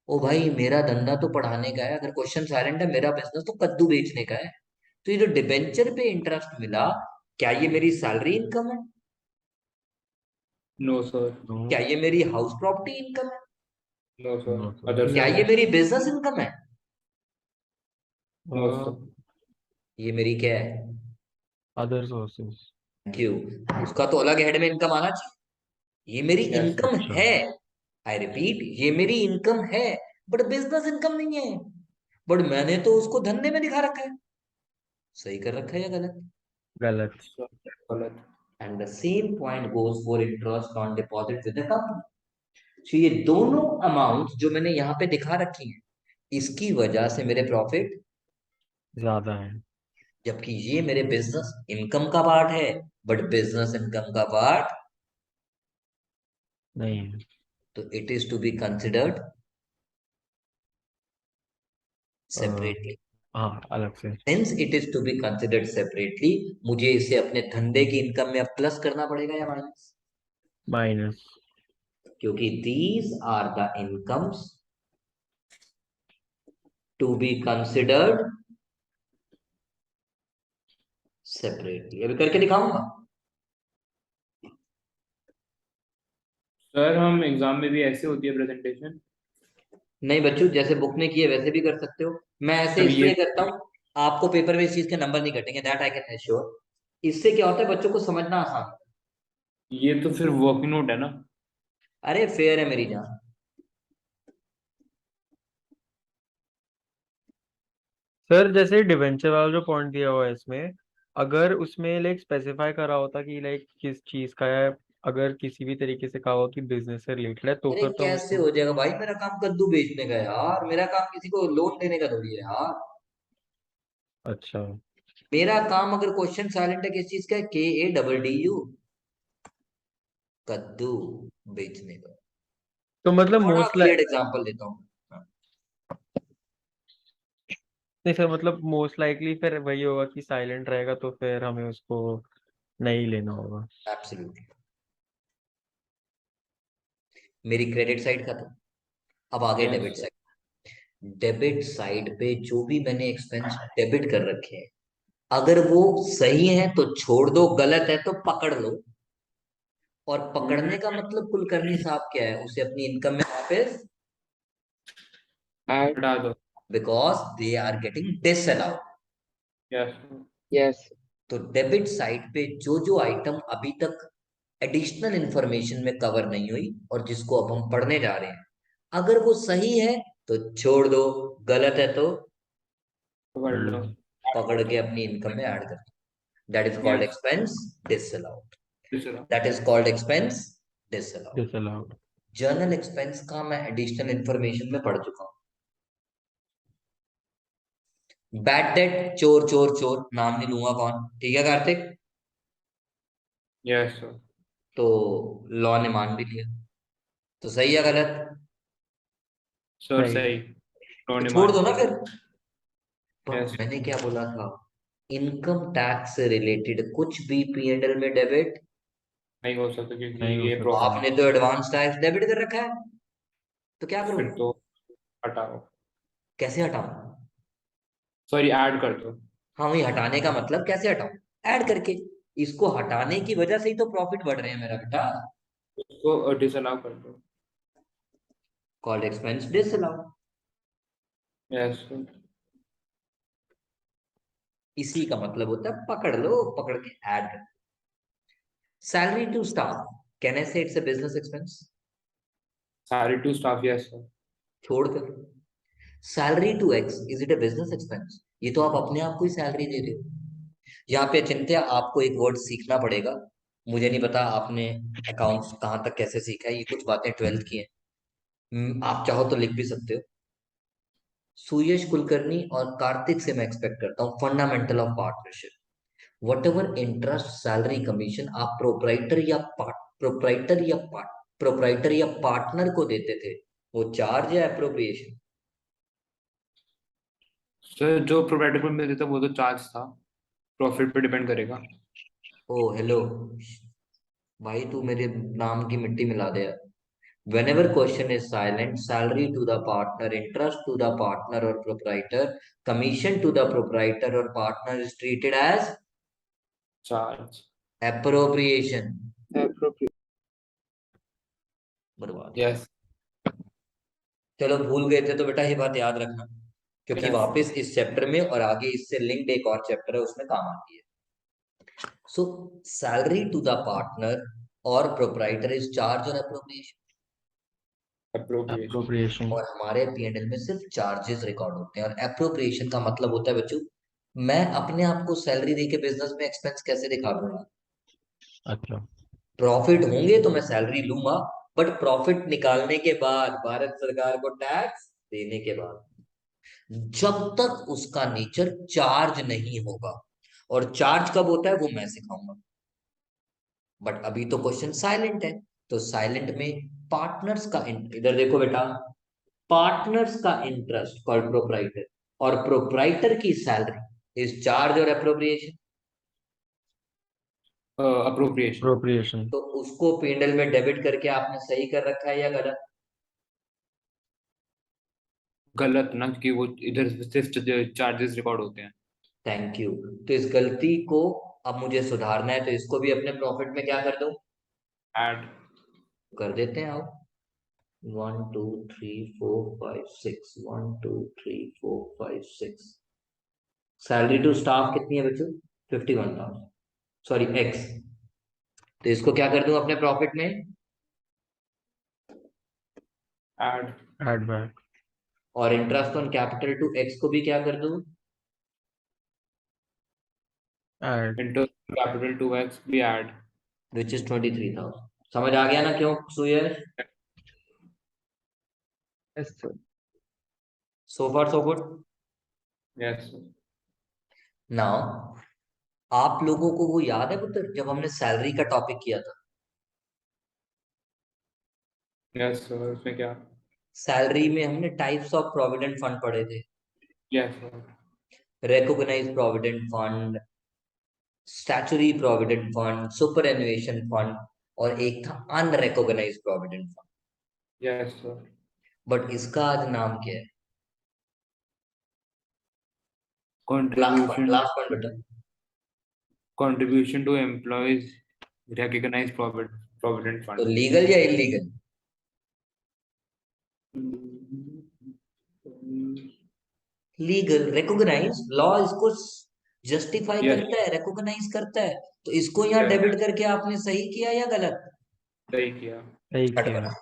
ओ भाई मेरा धंधा तो पढ़ाने का है, अगर क्वेश्चन साइलेंट है मेरा बिजनेस तो कद्दू बेचने का है। तो ये जो डिबेंचर पे इंटरेस्ट मिला, क्या ये मेरी सैलरी इनकम है? No sir. नो। क्या ये मेरी हाउस प्रॉपर्टी इनकम है? No sir. No sir. Other क्या ये मेरी बिजनेस इनकम है? No sir. ये मेरी क्या है? Other sources. क्यों? उसका तो अलग हेड में इनकम आना चाहिए। ये मेरी यस। इनकम अच्छा। है, आई रिपीट, ये मेरी इनकम है, बट बिजनेस इनकम नहीं है। बट मैंने तो उसको धंधे में दिखा रखा है। सही कर रखा है या गलत? गलत। गलत। And the same point goes for interest on deposit with the company. तो ये दोनों अमाउंट जो मैंने यहाँ पे दिखा रखी हैं, इसकी वजह से मेरे प्रॉफिट, ज्यादा है। जबकि ये मेरे बिजनेस इनकम का पार्ट है, बट बिजनेस इनकम का पार्ट, नहीं है। तो it is to be considered uh, separately. हाँ अलग से। Since it is to be considered separately, मुझे इसे अपने धंधे की इनकम में अब प्लस करना पड़ेगा या माइनस? माइनस। क्योंकि these are the incomes to be considered separately. अभी करके दिखाऊंगा। सर हम एग्जाम में भी ऐसे होती है प्रेजेंटेशन। नहीं बच्चों, जैसे बुक में किए वैसे भी कर सकते हो। मैं ऐसे तब ये इसलिए करता हूँ, आपको पेपर में इस चीज के नंबर नहीं कटेंगे, दैट आई कैन एश्योर। इससे क्या होता है, बच्चों को समझना आसान होता ये तो फिर वर्किंग नोट है ना। है। अरे फेयर है मेरी जान। सर जैसे डिवेंचर वाला जो पॉइंट दिया हुआ है इसमें, अगर उसमें लाइक स्पेसिफाई करा होता कि लाइक किस चीज का है, अगर किसी भी तरीके से कहा हो कि बिजनेस से रिलेटेड है तो अरे फिर तो हम कैसे उसको। हो जाएगा भाई, मेरा काम कद्दू बेचने का है यार, मेरा काम किसी को लोन देने का थोड़ी है यार। अच्छा। मेरा काम अगर क्वेश्चन साइलेंट है किस चीज का है, KADDU, कद्दू बेचने का। तो मतलब बड़ा मोस्ट वियर्ड एग्जांपल देता हूँ। नहीं सर, मतलब मोस्ट लाइकली फिर वही होगा कि साइलेंट रहेगा तो फिर हमें उसको नहीं लेना होगा। एब्सोल्युटली। मेरी क्रेडिट साइड खत्म, अब आगे yes debit sir. Side. Debit side पे जो भी मैंने एक्सपेंस डेबिट कर रखे हैं, अगर वो सही है तो छोड़ दो, गलत है तो पकड़ लो। और पकड़ने का मतलब कुलकर्णी साहब क्या है, उसे अपनी इनकम में वापस, ऐड हटा दो। Because they are getting disallowed. Yes. Yes. तो डेबिट साइड पे जो जो आइटम अभी तक एडिशनल इंफॉर्मेशन में कवर नहीं हुई और जिसको अब हम पढ़ने जा रहे हैं, अगर वो सही है तो छोड़ दो, गलत है तो पकड़ कर लो। लो। पकड़ के अपनी इनकम में ऐड कर दो। That is called yes. Expense disallowed. दूसरा। That is called expense disallowed. Disallowed. General expense का मैं एडिशनल इंफॉर्मेशन में पढ़ चुका हूँ। बैड डेट, चोर चोर चोर, नाम नहीं लूंगा कौन, ठीक है कार्तिक? Yes sir. तो लॉ ने मान भी लिया, तो सही है गलत? सर सही। सही। तो उन्होंने छोड़ मान दो ना लिया। फिर। पर यस। मैंने क्या बोला था, इनकम टैक्स से रिलेटेड कुछ भी P&L में डेबिट, नहीं हो सकता क्योंकि नहीं हो ये सकता। प्रॉफिट आपने तो एडवांस टैक्स डेबिट कर रखा है, तो क्या करूं? फिर तो हटाओ, कैसे हटाऊं? सॉरी ऐड कर दो। हाँ, वही हटाने का मतलब कैसे हटाऊं? ऐड करके। इसको हटाने की वजह से ही तो प्रॉफिट बढ़ रहे हैं मेरा बेटा। उसको डिसअलाउ कर दो। Called expense disallow. यस। इसी का मतलब होता है पकड़ लो, पकड़ के ऐड कर। Salary to staff, can I say it's a business expense? Salary to staff, yes sir. छोड़कर। Salary to X, is it a business expense? ये तो आप अपने आप को ही सैलरी दे रहे हो। यहाँ पे चिंत्या आपको एक वर्ड सीखना पड़ेगा। मुझे नहीं पता आपने अकाउंट्स कहाँ तक कैसे सीखा है, ये कुछ बातें 12th की हैं। आप चाहो तो लिख भी सकते हो। सुयश कुलकर्णी और कार्तिक से मैं एक्सपेक्ट करता हूँ fundamental of partnership. What ever interest, salary, commission आप प्रोप्राइटर या पार्टनर को देते थे, वो चार्ज या अप्रोप्रिएशन? सर जो प्रोवाइडर को मिल देता वो तो चार्ज था, प्रॉफिट पे डिपेंड करेगा। ओ हेलो भाई, तू मेरे नाम की मिट्टी मिला दे यार। Whenever question is silent, salary to the partner, interest to the partner or proprietor, commission to the proprietor or partner is treated as charge. appropriation। appropriate। बर्बाद। यस। चलो भूल गए थे तो बेटा ये बात याद रखना, क्योंकि यस। वापस इस चैप्टर में और आगे इससे लिंक्ड एक और चैप्टर है उसमें काम आती है। So salary to the partner और प्रोप्राइटर इज चार्ज और अप्रोप्रिएशन। अप्रोप्रिएशन। अप्रोप्रिएशन। और हमारे P&L में सिर्फ चार्जेस रिकॉर्ड होते हैं, और अप्रोप्रिएशन का मतलब होता है बच्चों, मैं अपने आप को सैलरी देके बिजनेस में एक्सपेंस कैसे दिखा दूंगा? अच्छा। प्रॉफिट होंगे तो मैं सैलरी लूंगा, बट प्रॉफिट निकालने के बाद भारत सरकार को टैक्स देने के बाद, जब तक उसका नेचर चार्ज नहीं होगा। और चार्ज कब होता है वो मैं सिखाऊंगा। बट अभी तो क्वेश्चन साइलेंट है, तो साइलेंट में पार्टनर्स का इधर देखो बेटा, पार्टनर्स का इंटरेस्ट कॉल्ड प्रोप्राइटर, और प्रोप्राइटर की सैलरी इज चार्ज और अप्रोप्रिएशन। अप्रोप्रिएशन। अप्रोप्रिएशन। तो उसको P&L में डेबिट करके आपने सही कर रखा है या गलत? गलत ना, क्योंकि वो इधर सिर्फ चार्जेस रिकॉर्ड होते हैं। Thank you. तो इस गलती को अब मुझे सुधारना है, तो इसको भी अपने प्रॉफिट में क्या कर दूं? ऐड। कर देते हैं आओ। 1 2 3 4 5 6, 1 2 3 4 5 6। सैलरी टू स्टाफ कितनी है बच्चों? 51,000, सॉरी एक्स। तो इसको क्या कर दूं अपने प्रॉफिट में? ऐड। Add back. और interest on capital to X को भी क्या कर दूं? Add. Interest capital to X भी ऐड। Which is 23,000। समझ आ गया ना क्यों Suyash? Yes, sir. So far so good. Yes. Now आप लोगों को वो याद है पुत्र, जब हमने सैलरी का टॉपिक किया था? यस सर, उसमें क्या? सैलरी में हमने टाइप्स ऑफ प्रोविडेंट फंड पढ़े थे। Yes sir. Recognise provident fund, statutory provident fund, superannuation fund, और एक था unrecognise provident fund. Yes sir. But इसका आज नाम क्या है? कंट्रीब्यूशन। लास्ट पॉइंट बेटा। Contribution to employees recognise provident तो फंड। लीगल या इलीगल? लीगल। रिकॉग्नाइज लॉ इसको जस्टिफाई यस। करता है, रिकॉग्नाइज करता है। तो इसको यहाँ यस। डेबिट करके आपने सही किया या गलत? सही किया। सही हट किया। बना।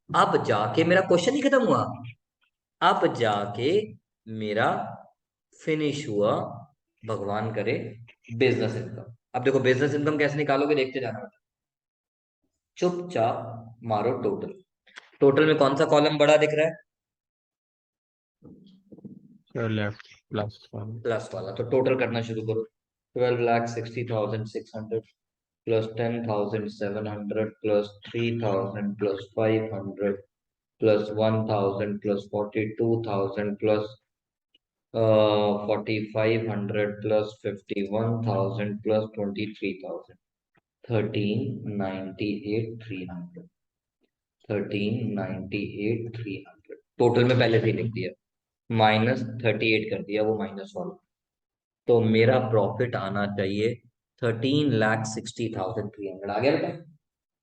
अब जाके मेरा क्वेश्चन ही खत्म हुआ। अब जाके मेरा फिनिश हुआ, भगवान करे, बिजनेस इनकम। अब देखो बिजनेस इनकम कैसे निकालोगे, देखते जाना बेटा। चुपचाप मारो टोटल। टोटल में कौन सा कॉलम बड़ा दिख रहा है? Sir left plus one. Plus वाला। तो टोटल करना शुरू करो। 12,60,600 plus 10,700 plus 3,000 plus 500 plus 1,000 plus 42,000 plus 4500 plus 51,000 plus 23,000, 1398,300, 1398,300 total में पहले से ही लिख दिया, -38 कर दिया, वो माइनस वाला। तो मेरा प्रॉफिट आना चाहिए 13,60,300। आ गया बेटा?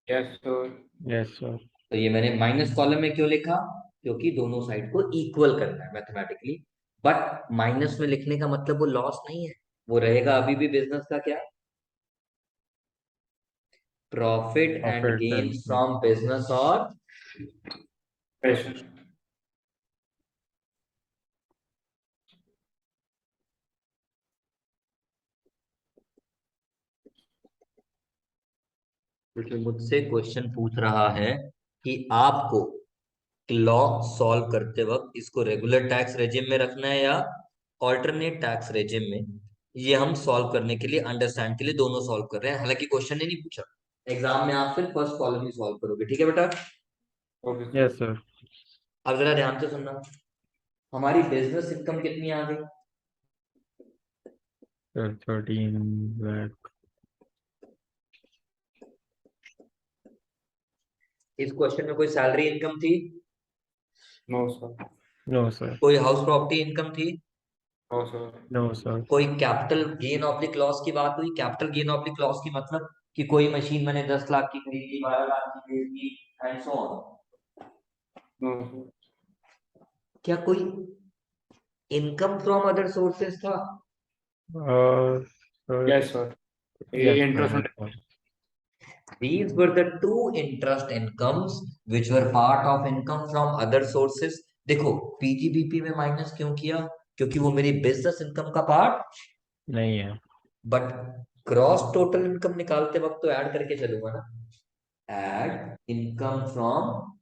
Yes sir. Yes sir. तो ये मैंने माइनस कॉलम में क्यों लिखा? क्योंकि दोनों साइड को इक्वल करना है मैथमेटिकली। बट माइनस में लिखने का मतलब वो लॉस नहीं है, वो रहेगा अभी भी बिजनेस का क्या? Profit and profit gain and from business और पैशन। क्योंकि मुझसे क्वेश्चन पूछ रहा है कि आपको लॉ सॉल्व करते वक्त इसको रेगुलर टैक्स रेजिम में रखना है या ऑल्टरनेट टैक्स रेजिम में। ये हम सॉल्व करने के लिए, अंडरस्टैंड के लिए दोनों सॉल्व कर रहे हैं। हालांकि क्वेश्चन ने नहीं पूछा, एग्जाम में आप सिर्फ फर्स्ट कॉलम ही सॉल्व करोगे। ठीक है बेटा? Okay sir. Yes sir. अब जरा ध्यान से सुनना, हमारी बिजनेस इनकम कितनी आ गई? सर 13 लाख। इस क्वेश्चन में कोई सैलरी इनकम थी? No sir. No sir. कोई हाउस प्रॉपर्टी इनकम थी? No sir. No sir. कोई कैपिटल गेन ऑब्लिक लॉस की बात हुई? कैपिटल गेन ऑब्लिक लॉस की मतलब कि कोई मशीन मैंने 10 लाख की खरीदी, 12 लाख की खरीदी and so on. No sir. क्या कोई इनकम फ्रॉम अदर सोर्सेस था? Sir yes sir. ये yes interest. Sir. These were the two interest incomes which were part of income from other sources. देखो पीजीबीपी में माइनस क्यों किया? क्योंकि वो मेरी बिजनेस इनकम का पार्ट, नहीं है। बट क्रॉस टोटल इनकम निकालते वक्त तो ऐड करके चलूंगा ना। Add income from,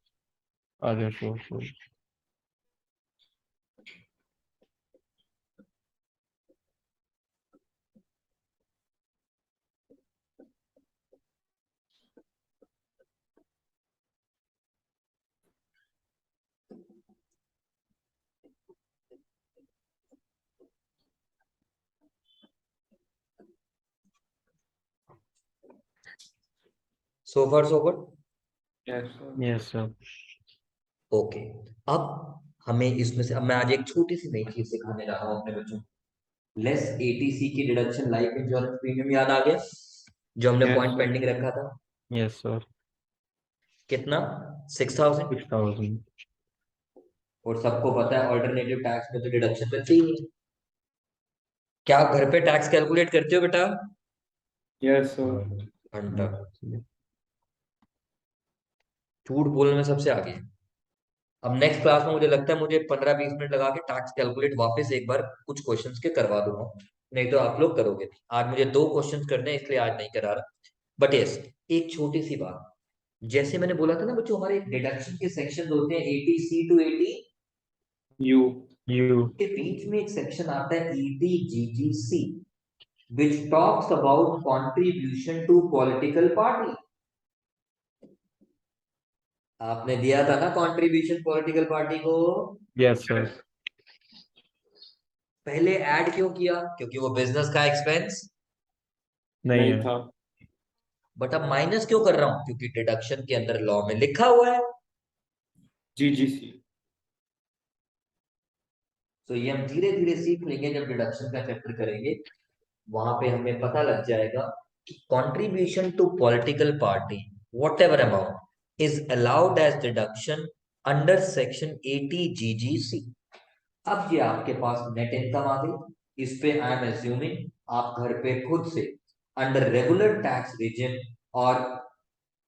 other sources. So far so good. Yes sir. Yes sir. Okay, अब हमें इसमें से, अब मैं आज एक छोटी सी नई चीज सिखाने जा रहा हूँ अपने बच्चों को। लेस एटीसी की डिडक्शन लाइफ इंश्योरेंस प्रीमियम याद आ गया जो हमने यस पॉइंट सर। पेंडिंग रखा था? Yes sir. कितना? 6,000। 6,000। और सबको पता है ऑल्टरनेटिव टैक्स में तो डिडक्शन मिलती ही नहीं। क्या आप घर पे टैक्स कैलकुलेट करते हो बेटा? Yes sir. घंटा। झूठ बोलने में सबसे आगे है। अब नेक्स्ट क्लास में मुझे लगता है मुझे 15-20 मिनट लगा के टैक्स कैलकुलेट वापस एक बार कुछ क्वेश्चंस के करवा दूंगा, नहीं तो आप लोग करोगे नहीं। आज मुझे 2 क्वेश्चंस करने हैं इसलिए आज नहीं करा रहा। बट यस, एक छोटी सी बात, जैसे मैंने बोला था ना बच्चों, हमारे डिडक्शन के सेक्शन होते हैं 80C to 80, यू। यू। के बीच में एक सेक्शन आता है 80GGC which talks about contribution to political party। आपने दिया था ना कंट्रीब्यूशन पॉलिटिकल पार्टी को? Yes sir. पहले ऐड क्यों किया? क्योंकि वो बिजनेस का एक्सपेंस, नहीं नहीं है। था। बट अब माइनस क्यों कर रहा हूं? क्योंकि डिडक्शन के अंदर लॉ में लिखा हुआ है। जीजीसी। तो ये हम धीरे धीरे सीख लेंगे, जब डिडक्शन का चैप्टर करेंगे वहां पे हमें पता लग जाएगा कि contribution to political party whatever amount is allowed as deduction under section 80GGC। अब ये आपके पास नेट इनकम आ गई। इस पे आई एम एज्यूमिंग आप घर पे खुद से अंडर रेगुलर टैक्स रिजिम और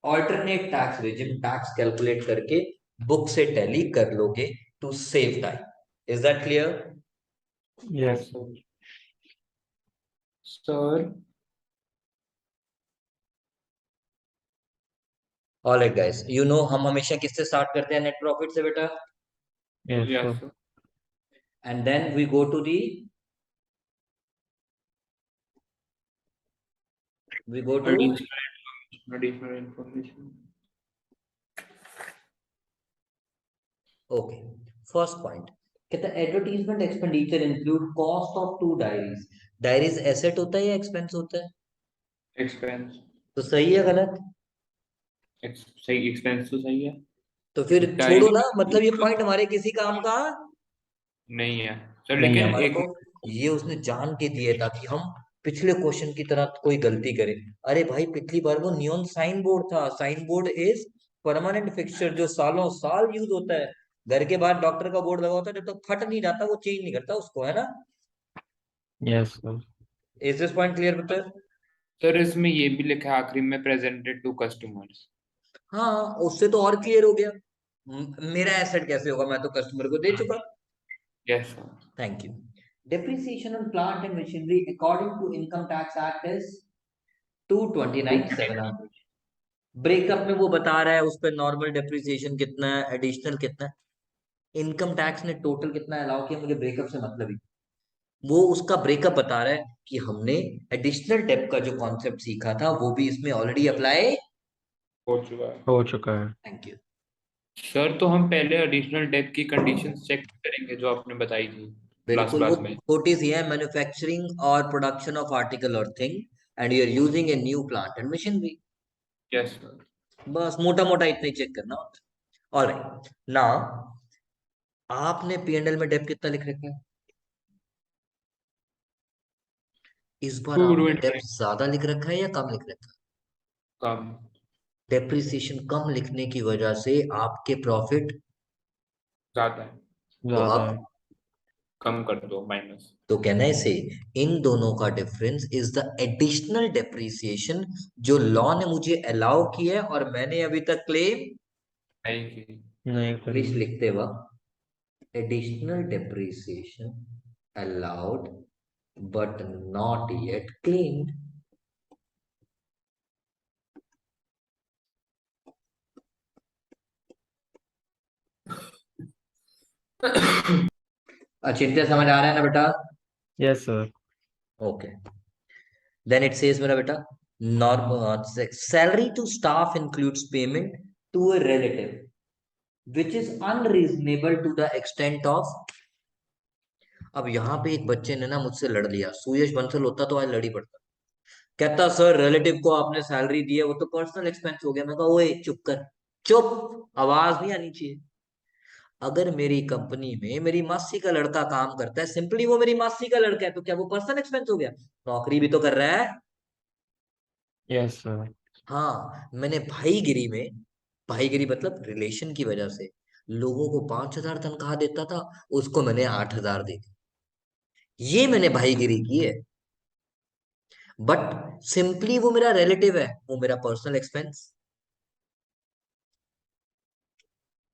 alternate tax regime tax calculate करके बुक से टैली कर लोगे to save time. Is that clear? Yes. Sir. Sir. Alright guys, you know हम हमेशा किससे स्टार्ट करते हैं? नेट प्रॉफिट से बेटा। Yes yes sir. Sir. And then we go to the, we go to, additional information. Okay, first point, कहता है advertisement expenditure include cost of two diaries. Diaries asset होता है या एक्सपेंस होता है? एक्सपेंस। तो सही है गलत? सही, एक्सपेंस तो सही है। तो फिर छोड़ो डायरी ना, मतलब ये पॉइंट हमारे किसी काम का नहीं है सर, नहीं लेकिन है। हमारे एक को। ये उसने जान के दिए ताकि हम पिछले क्वेश्चन की तरह कोई गलती करें। अरे भाई पिछली बार वो नियॉन साइन बोर्ड था। Sign board is permanent fixture जो सालों साल यूज होता है। घर के बाहर डॉक्टर का बोर्ड लगा होता है, जब तक फट नहीं जाता वो चेंज नहीं करता उसको, है ना? Yes sir. Is this point clear पुत्र? सर इसमें ये भी लिखा है आखिरी में, प्रेजेंटेड टू कस्टमर्स। हाँ, उससे तो और क्लियर हो गया। मेरा एसेट कैसे होगा, मैं तो कस्टमर को दे चुका। Yes sir. Thank you. Depreciation on plant and machinery according to Income Tax Act is 229,700। Breakup में वो बता रहा है उस पर नॉर्मल डेप्रिसिएशन कितना है, एडिशनल कितना है। इनकम टैक्स ने टोटल कितना अलाउ किया, मुझे ब्रेकअप से मतलब ही। वो उसका ब्रेकअप बता रहा है कि हमने एडिशनल डेप का जो कॉन्सेप्ट सीखा था वो भी इसमें ऑलरेडी अप्लाई। हो चुका है। हो चुका है। Thank you. सर तो हम पहले एडिशनल डेप की कंडीशंस चेक करेंगे जो आपने बताई थी लास्ट बिल्कुल, वो क्लास में। छोटी सी है, मैन्युफैक्चरिंग और प्रोडक्शन ऑफ आर्टिकल और thing and you are using a new plant and machinery. Yes sir. बस मोटा मोटा इतना ही चेक करना होता है। ऑलराइट ना, आपने पीएनएल में डेप कितना लिख रखा है? इस बार टू आपने डेप 229 ज्यादा लिख रखा है या कम लिख रखा है? कम। डेप्रिसिएशन कम लिखने की वजह से आपके प्रॉफिट। ज्यादा है। तो ज्यादा अब है। कम कर दो, माइनस। तो कहना है इसे, इन दोनों का difference is the additional depreciation जो लॉ ने मुझे अलाउ किया है और मैंने अभी तक क्लेम। नहीं की। नहीं इंग्लिश करी। लिखते वक्त additional depreciation allowed but not yet claimed. Achintya समझ आ रहा है ना बेटा? Yes sir. Okay, then it says मेरा बेटा, normal salary to staff includes payment to a relative which is unreasonable to the extent of. अब यहाँ पे एक बच्चे ने ना मुझसे लड़ लिया, सुयश बंसल होता तो आज लड़ी पड़ता। कहता सर रिलेटिव को आपने सैलरी दी है, वो तो पर्सनल एक्सपेंस हो गया। मैं कहा ओए चुप कर, चुप, आवाज नहीं आनी चाहिए। अगर मेरी कंपनी में मेरी मासी का लड़का काम करता है, सिंपली वो मेरी मासी का लड़का है, तो क्या वो पर्सनल एक्सपेंस हो गया? नौकरी भी तो कर रहा है। Yes sir. हाँ, मैंने भाईगिरी में, भाईगिरी मतलब रिलेशन की वजह से लोगों को 5,000 तनख्वाह देता था, उसको मैंने 8,000 दे दी। ये मैंने भाईगिरी की है। बट सिंपली वो मेरा रिलेटिव है, वो मेरा पर्सनल एक्सपेंस।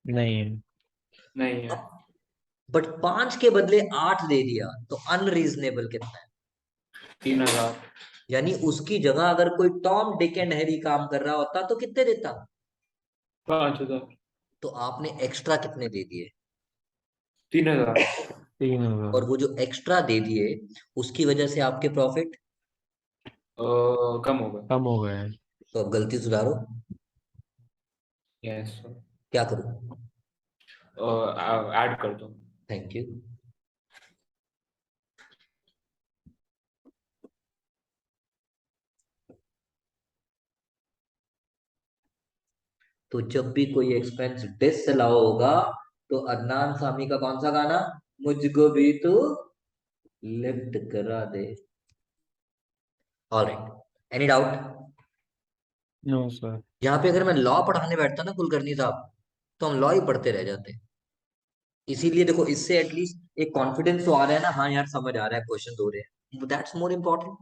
नहीं है। नहीं है। बट 5 के बदले 8 दे दिया तो अनरीजनेबल कितना है? 3,000। यानी उसकी जगह अगर कोई टॉम डिक एंड हैरी काम कर रहा होता तो कितने देता? 5,000। तो आपने एक्स्ट्रा कितने दे दिए? 3,000। 3,000। और वो जो एक्स्ट्रा दे दिए उसकी वजह से आपके प्रॉफिट। कम हो गए। कम हो गए हैं। तो अब गलती सुधारो। Yes sir. क्या करूं? ऐड कर दो। Thank you. तो जब भी कोई एक्सपेंस डिसअलाउ होगा तो अदनान सामी का कौन सा गाना, मुझको भी तो लिफ्ट करा दे। All right, any doubt? No sir. यहाँ पे अगर मैं लॉ पढ़ाने बैठता ना कुलकर्णी साहब, तो हम लॉ ही पढ़ते रह जाते। इसीलिए देखो, इससे एटलीस्ट एक कॉन्फिडेंस तो आ रहा है ना, हाँ यार समझ आ रहा है, क्वेश्चन हो रहे हैं, दैट्स मोर इम्पोर्टेंट।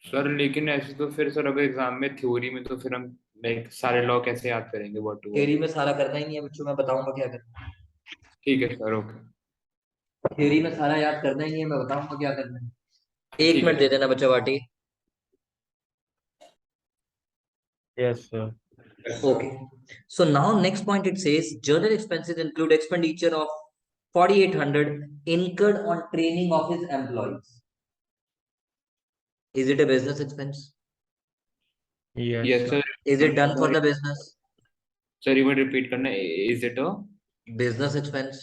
सर लेकिन ऐसे तो फिर सर अगर एग्जाम में थ्योरी में तो फिर हम लाइक सारे लॉ कैसे याद करेंगे वर्ड टू वर्ड। थ्योरी में सारा करना ही नहीं है बच्चों, मैं बताऊंगा क्या करना। ठीक है सर, ओके। थ्योरी में सारा याद करना ही नहीं है, मैं बताऊंगा क्या करना है। एक ठीक है मिनट दे सर। देना बच्चा बाटी। Yes sir. Okay. So now next point it says journal expenses include expenditure of 4,800 incurred on training of his employees. Is it a business expense? Yes yes sir. Sir. Is it done for the business? Sir एक बार रिपीट करना, is it a. Business expense.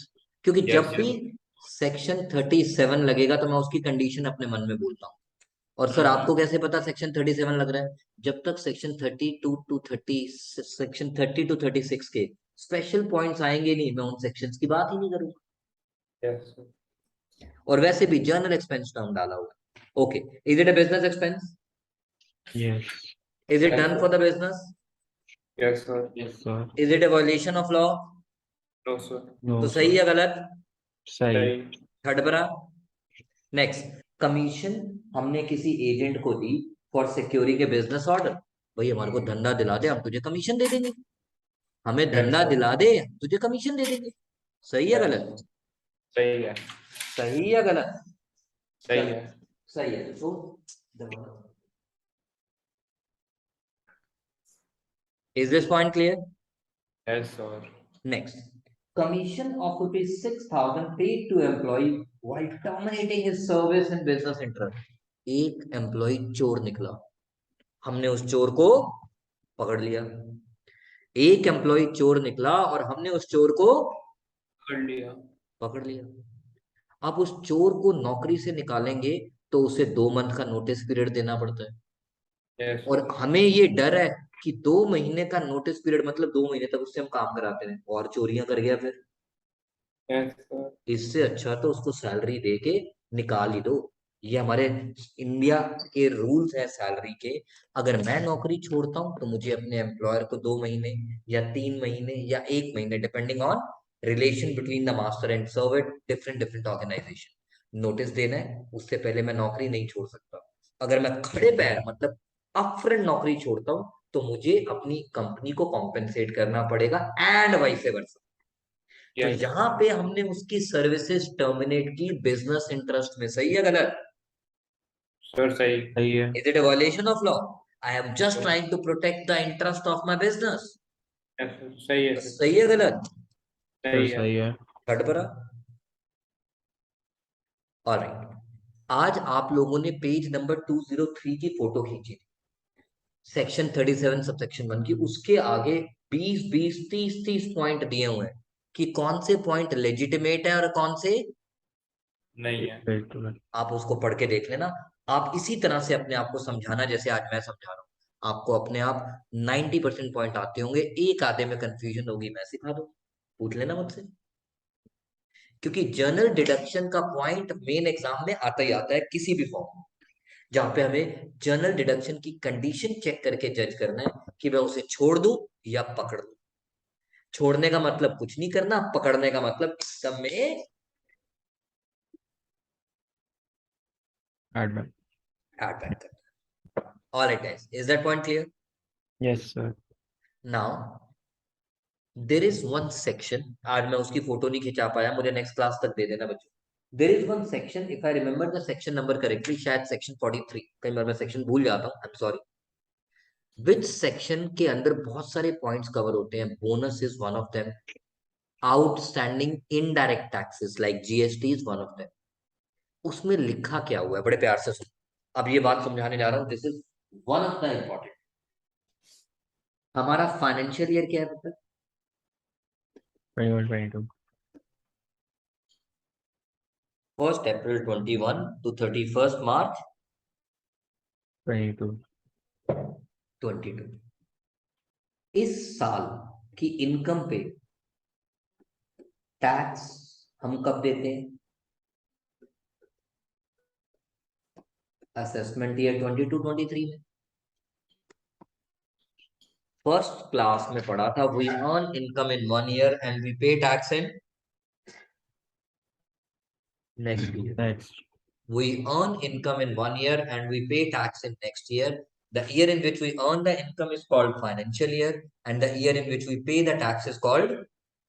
क्योंकि यस जब भी सर। सेक्शन 37 लगेगा तो मैं उसकी कंडीशन अपने मन में बोलता हूँ। और सर आपको कैसे पता सेक्शन 37 लग रहा है? जब तक सेक्शन 30 to 36 के स्पेशल पॉइंट्स आएंगे नहीं, मैं उन सेक्शंस की बात ही नहीं करूंगा। Yes sir. और वैसे भी जर्नल एक्सपेंस टर्म डाला हुआ है। Okay, is it a business expense? Yes. Is it Yes, done sir. For the business? Yes sir. Yes, sir. Is it a violation of law? No sir. No, तो सही sir. या गलत? सही. सही। थर्ड बरा। नेक्स्ट, कमीशन हमने किसी एजेंट को दी for securing a business order. भाई हमारे को धंधा दिला दे, हम तुझे कमीशन दे देंगे। हमें यस धंधा सर। दिला दे, हम तुझे कमीशन दे देंगे। सही या यस गलत? सही है। सही या गलत? सही है। सही है। तो is this point clear? Yes sir. Next, commission of ₹6,000 paid to employee while terminating his service in business interest। एक एम्प्लॉय चोर निकला, हमने उस चोर को पकड़ लिया। एक एम्प्लॉय चोर निकला और हमने उस चोर को कर लिया। पकड़ लिया। अब उस चोर को नौकरी से निकालेंगे तो उसे 2 मंथ का नोटिस पीरियड देना पड़ता है। यस और हमें ये डर है कि 2 महीने का नोटिस पीरियड मतलब 2 महीने तक उससे हम काम कराते रहे और चोरियां कर गया फिर। Yes sir. इससे अच्छा तो उसको सैलरी दे के निकाल ही दो। ये हमारे इंडिया के रूल्स है सैलरी के। अगर मैं नौकरी छोड़ता हूं तो मुझे अपने एम्प्लॉयर को 2 महीने या 3 महीने या 1 महीने, depending on relation between the master and servant, different different organisation, notice देना है। उससे पहले मैं नौकरी नहीं छोड़ सकता। अगर मैं खड़े पैर मतलब अपफ्रंट नौकरी छोड़ता हूं तो मुझे अपनी कंपनी को कॉम्पेंसेट करना पड़ेगा एंड वाइस वर्सा। तो यस यहां पे हमने उसकी सर्विसेज टर्मिनेट की बिजनेस इंटरेस्ट में। सही है गलत? सर। सही। सही है. Is it a violation of law? I am just trying to protect the interest of my business. Yes sir. सही है सर। सही है गलत? सर सही है। सही है. हटबरा। ऑलराइट, आज आप लोगों ने पेज नंबर 203 की फोटो खींची थी, सेक्शन 37 सबसेक्शन 1 की। उसके आगे 20 20 30 30 पॉइंट दिए हुए हैं कि कौन से पॉइंट लेजिटिमेट है और कौन से। नहीं है। बिल्कुल. आप उसको पढ़ के देख लेना। आप इसी तरह से अपने आप को समझाना जैसे आज मैं समझा रहा हूँ। आपको अपने आप 90% पॉइंट आते होंगे, एक आधे में कंफ्यूजन होगी, मैं सिखा दूँ, पूछ लेना मुझसे। क्योंकि जर्नल डिडक्शन का पॉइंट मेन एग्जाम में आता ही आता है किसी भी फॉर्म में, जहां पे हमें जर्नल डिडक्शन की कंडीशन चेक करके जज करना है कि मैं उसे छोड़ दूं या पकड़ दूं। छोड़ने का मतलब कुछ नहीं करना, पकड़ने का मतलब एकदम में Admin. ऐड बैक करना। Alright guys, is that point clear? Yes, sir. Now there is one section, आज मैं उसकी फोटो नहीं खिंचा पाया, मुझे नेक्स्ट क्लास तक दे देना बच्चों। There is one section, if I remember the section number correctly, शायद सेक्शन 43, कई बार मैं सेक्शन भूल जाता हूँ, I am sorry. Which section के अंदर बहुत सारे पॉइंट्स कवर होते हैं, bonus is one of them, outstanding indirect taxes like GST is one of them. उसमें लिखा क्या हुआ है, बड़े प्यार से सुनो। अब ये बात समझाने जा रहा हूँ, this is one of the important. हमारा फाइनेंशियल ईयर क्या है मतलब? 21, 22. 1 अप्रैल 21 to 31 मार्च 22. 22। इस साल की इनकम पे टैक्स हम कब देते हैं? असेसमेंट ईयर 22-23 में। फर्स्ट क्लास में पढ़ा था, we earn income in 1 year and we pay tax in next year. Next. We earn income in 1 year and we pay tax in next year. The year in which we earn the income is called financial year, and the year in which we pay the tax is called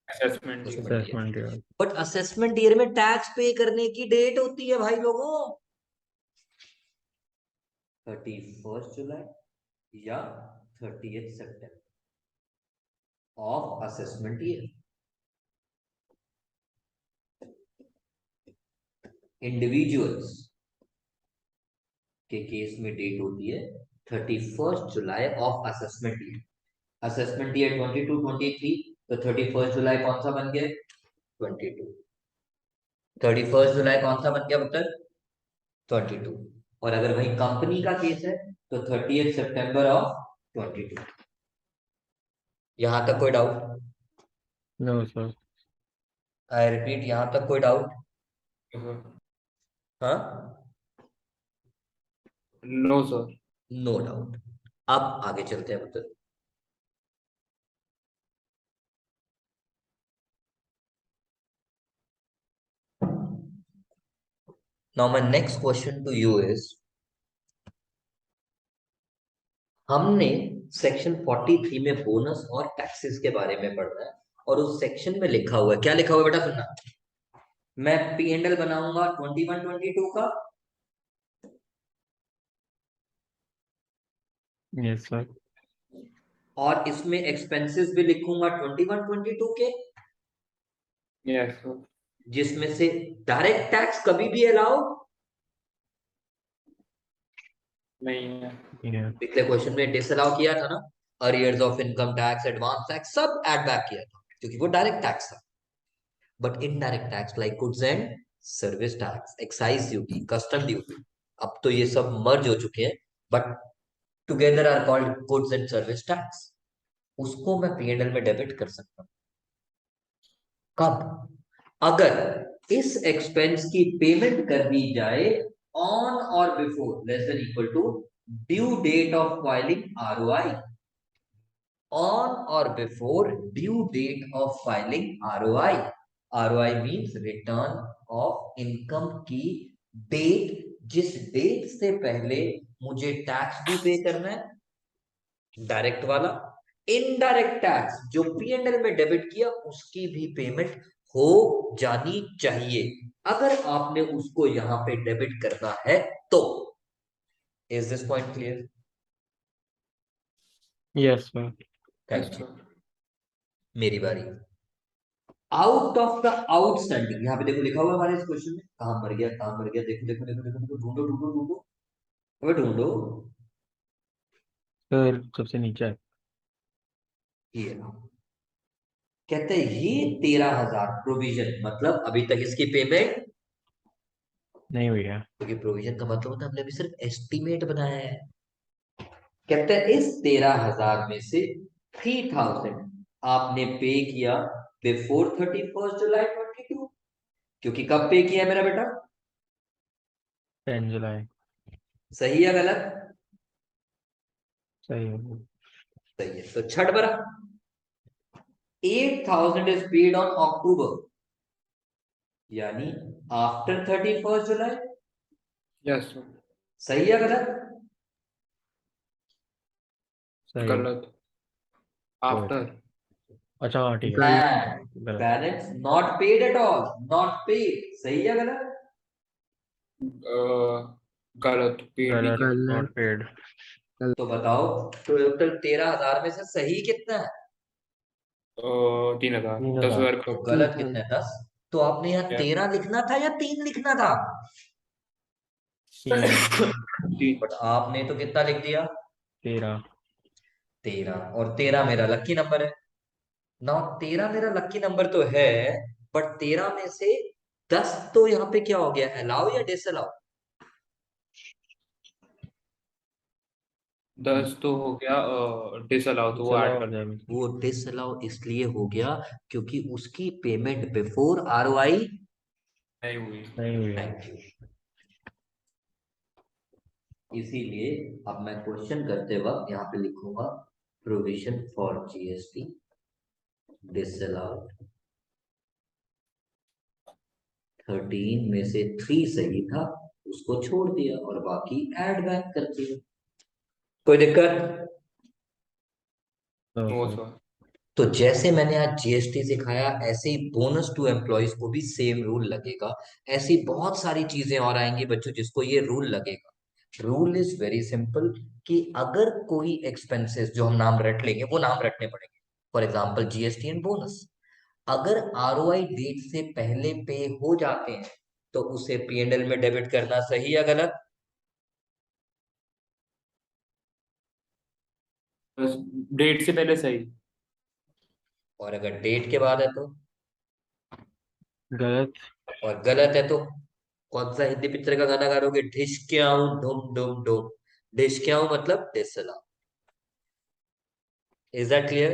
assessment assessment year. Assessment year. But assessment year में टैक्स पे करने की डेट होती है भाई लोगों, 31 जुलाई या 30 सितंबर ऑफ असेसमेंट ईयर। इंडिविजुअल्स के केस में डेट होती है 31 July of assessment year. Assessment year 22-23, तो 31 जुलाई कौन सा बन गया? 22। 31 जुलाई कौन सा बन गया पुत्र? 22। और अगर वही कंपनी का केस है तो 30 सितंबर ऑफ 22। यहां तक कोई doubt? No sir. I repeat, यहां तक कोई डाउट? हाँ, नो सर। No doubt. अब आगे चलते हैं पुत्र। Now my next question to you is, हमने सेक्शन 43 में बोनस और टैक्सेस के बारे में पढ़ना है, और उस सेक्शन में लिखा हुआ है, क्या लिखा हुआ है बेटा सुनना। मैं पी एंड एल बनाऊंगा 21-22 का, यस सर। और इसमें एक्सपेंसेस भी लिखूंगा 21-22 के, यस सर। जिसमें से डायरेक्ट टैक्स कभी भी अलाउ, नहीं है। या पिछले क्वेश्चन में डिसअलाउ किया था ना, arrears of income tax, advance tax सब ऐड बैक किया था क्योंकि वो डायरेक्ट टैक्स था। But indirect tax like goods and service tax, excise duty, custom duty, अब तो ये सब मर्ज हो चुके हैं, but together are called goods and service tax. उसको मैं पीएनएल में डेबिट कर सकता हूँ। कब? अगर इस एक्सपेंस की पेमेंट कर दी जाए on or before less than equal to due date of filing ROI, on or before due date of filing ROI. ROI means return of income की डेट, जिस डेट से पहले मुझे टैक्स भी पे करना है डायरेक्ट वाला, इनडायरेक्ट टैक्स जो पी एंड एल में डेबिट किया उसकी भी पेमेंट हो जानी चाहिए। अगर आपने उसको यहां पे डेबिट करना है तो, is this point clear? Yes sir. Yes thank you. Sir. मेरी बारी। आउट ऑफ द आउटस्टैंडिंग, यहाँ पे देखो लिखा हुआ है हमारे इस क्वेश्चन में, कहां मर गया कहां मर गया, देखो देखो देखो देखो देखो, ढूंढो ढूंढो ढूंढो, अबे ढूंढो। सर सबसे नीचे है। ये रहा। कहते हैं ये 13,000 प्रोविजन, मतलब अभी तक इसकी पेमेंट, नहीं हुई है। क्योंकि प्रोविजन का मतलब होता है हमने अभी सिर्फ एस्टिमेट बनाया है। कहते हैं इस 13,000 में से 3,000 आपने पे किया बिफोर 31 जुलाई 22, क्योंकि कब पे किया है मेरा बेटा? 10 जुलाई। सही है गलत? सही है। सही है, तो छठ बरा 8,000 is paid on October, यानी आफ्टर 31 जुलाई। Yes sir. सही है गलत? सही है। गलत। कोई। आफ्टर। अच्छा हाँ ठीक है। गलत। एंड गलत। Balance not paid at all, not paid, सही है गलत? गलत। पेड नहीं गलत। किया। गलत। Not paid. तो बताओ टोटल 13,000 में से सही कितना है? 3,000। 3,000। 10,000 तो का। गलत कितना है? 10। तो आपने यहाँ Yes. 13 लिखना था या 3 लिखना था? 3। 3। बट आपने तो कितना लिख दिया? 13। 13, और 13 मेरा लकी नंबर है ना। 13 मेरा लकी नंबर तो है, बट 13 में से 10 तो यहाँ पे क्या हो गया, अलाउ या डिसअलाउ? 10 तो हो गया डिसअलाउ, तो वो चला 8 हो कर जाए। दिया। वो डिसअलाउ इसलिए हो गया क्योंकि उसकी पेमेंट बिफोर आरओआई नहीं हुई। नहीं हुई है। Thank you. इसीलिए अब मैं क्वेश्चन करते वक्त यहाँ पे लिखूंगा प्रोविजन फॉर जीएसटी डिसअलाउड, 13 में से 3 सही था, उसको छोड़ दिया और बाकी ऐड बैक कर दिया। कोई दिक्कत? नो वो सर। सर। तो जैसे मैंने आज जीएसटी सिखाया, ऐसे ही बोनस टू एम्प्लॉयज को भी सेम रूल लगेगा। ऐसी बहुत सारी चीजें और आएंगी बच्चों जिसको ये रूल लगेगा। रूल इज वेरी सिंपल, कि अगर कोई एक्सपेंसेस जो हम नाम रट लेंगे वो नाम रटने पड़ेंगे, for example GST and bonus, अगर आरओआई डेट से पहले पे हो जाते हैं तो उसे पीएनएल में डेबिट करना सही या गलत? बस डेट से पहले सही। और अगर डेट के बाद है तो? गलत। और गलत है तो कौन सा हिंदी पिक्चर का गाना गा रहे ढिशक्याऊं ढुम ढुम ढुम। ढिशक्याऊं मतलब disallow. Is that clear?